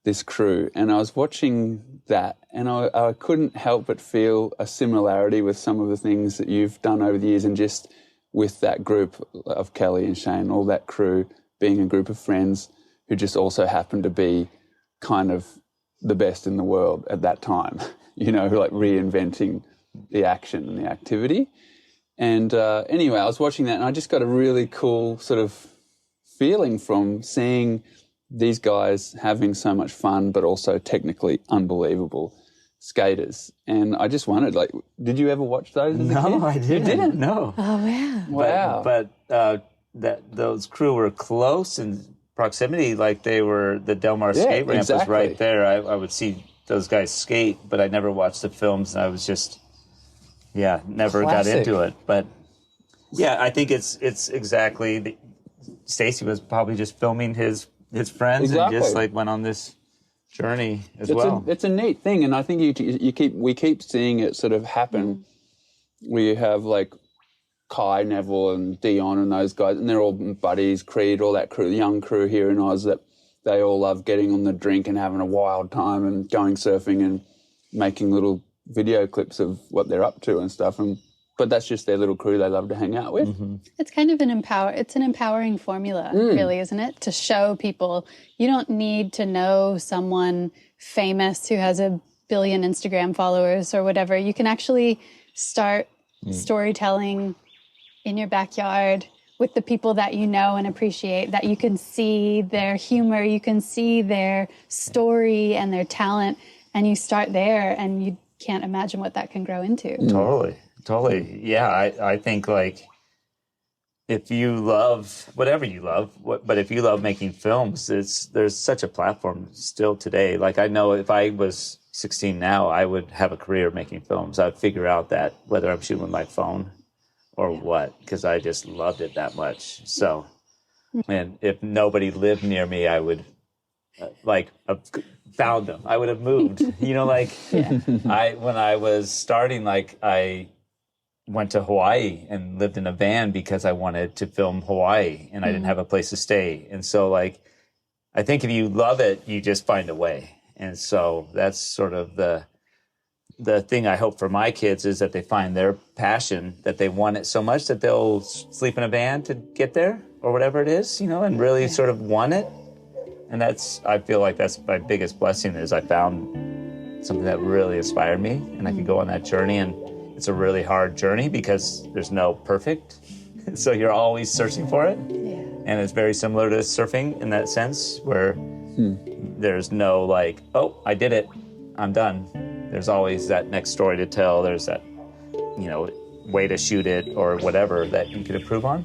this crew. And I was watching that and I couldn't help but feel a similarity with some of the things that you've done over the years, and just with that group of Kelly and Shane, all that crew being a group of friends who just also happened to be kind of the best in the world at that time, you know, like reinventing the action and the activity. And anyway, I was watching that and I just got a really cool sort of feeling from seeing these guys having so much fun, but also technically unbelievable skaters. And I just wondered, like, did you ever watch those as a kid? No, I didn't. You didn't? No. Oh, yeah. Wow. But those crew were close in proximity, like they were, the Del Mar skate ramp was right there. I would see those guys skate, but I never watched the films, and I was just, never got into it. But yeah, I think it's exactly, Stacey was probably just filming his friends and just like went on this journey as well. It's a neat thing, and I think we keep seeing it sort of happen. We have like Kai, Neville and Dion and those guys, and they're all buddies, Creed, all that crew, the young crew here in Oz, that they all love getting on the drink and having a wild time and going surfing and making little video clips of what they're up to and stuff. But that's just their little crew they love to hang out with. Mm-hmm. It's kind of an empowering formula, really, isn't it? To show people you don't need to know someone famous who has 1 billion Instagram followers or whatever. You can actually start storytelling in your backyard with the people that you know and appreciate, that you can see their humor, you can see their story and their talent, and you start there and you can't imagine what that can grow into. Totally. Yeah, I think like if you love whatever you love, but if you love making films, there's such a platform still today. Like I know if I was 16 now, I would have a career making films. I'd figure out that whether I'm shooting with my phone or what, because I just loved it that much. So, and if nobody lived near me, I would have found them. I would have moved. You know, like when I was starting, like I went to Hawaii and lived in a van because I wanted to film Hawaii and I didn't have a place to stay. And so like, I think if you love it, you just find a way. And so that's sort of the thing I hope for my kids, is that they find their passion, that they want it so much that they'll sleep in a van to get there or whatever it is, you know, and really sort of want it. And I feel like that's my biggest blessing, is I found something that really inspired me and I could go on that journey. And it's a really hard journey because there's no perfect. So you're always searching for it. Yeah. And it's very similar to surfing in that sense, where there's no like, oh, I did it, I'm done. There's always that next story to tell. There's that, you know, way to shoot it or whatever that you could improve on.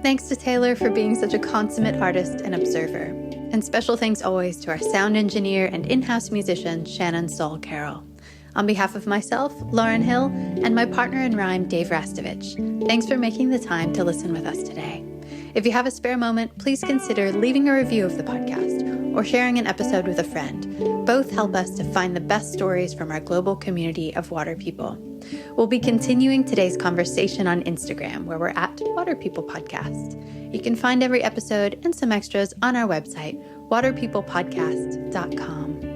Thanks to Taylor for being such a consummate artist and observer. And special thanks always to our sound engineer and in-house musician, Shannon Sol Carroll. On behalf of myself, Lauren Hill, and my partner in rhyme, Dave Rastovich, thanks for making the time to listen with us today. If you have a spare moment, please consider leaving a review of the podcast or sharing an episode with a friend. Both help us to find the best stories from our global community of water people. We'll be continuing today's conversation on Instagram, where we're at Water People Podcast. You can find every episode and some extras on our website, waterpeoplepodcast.com.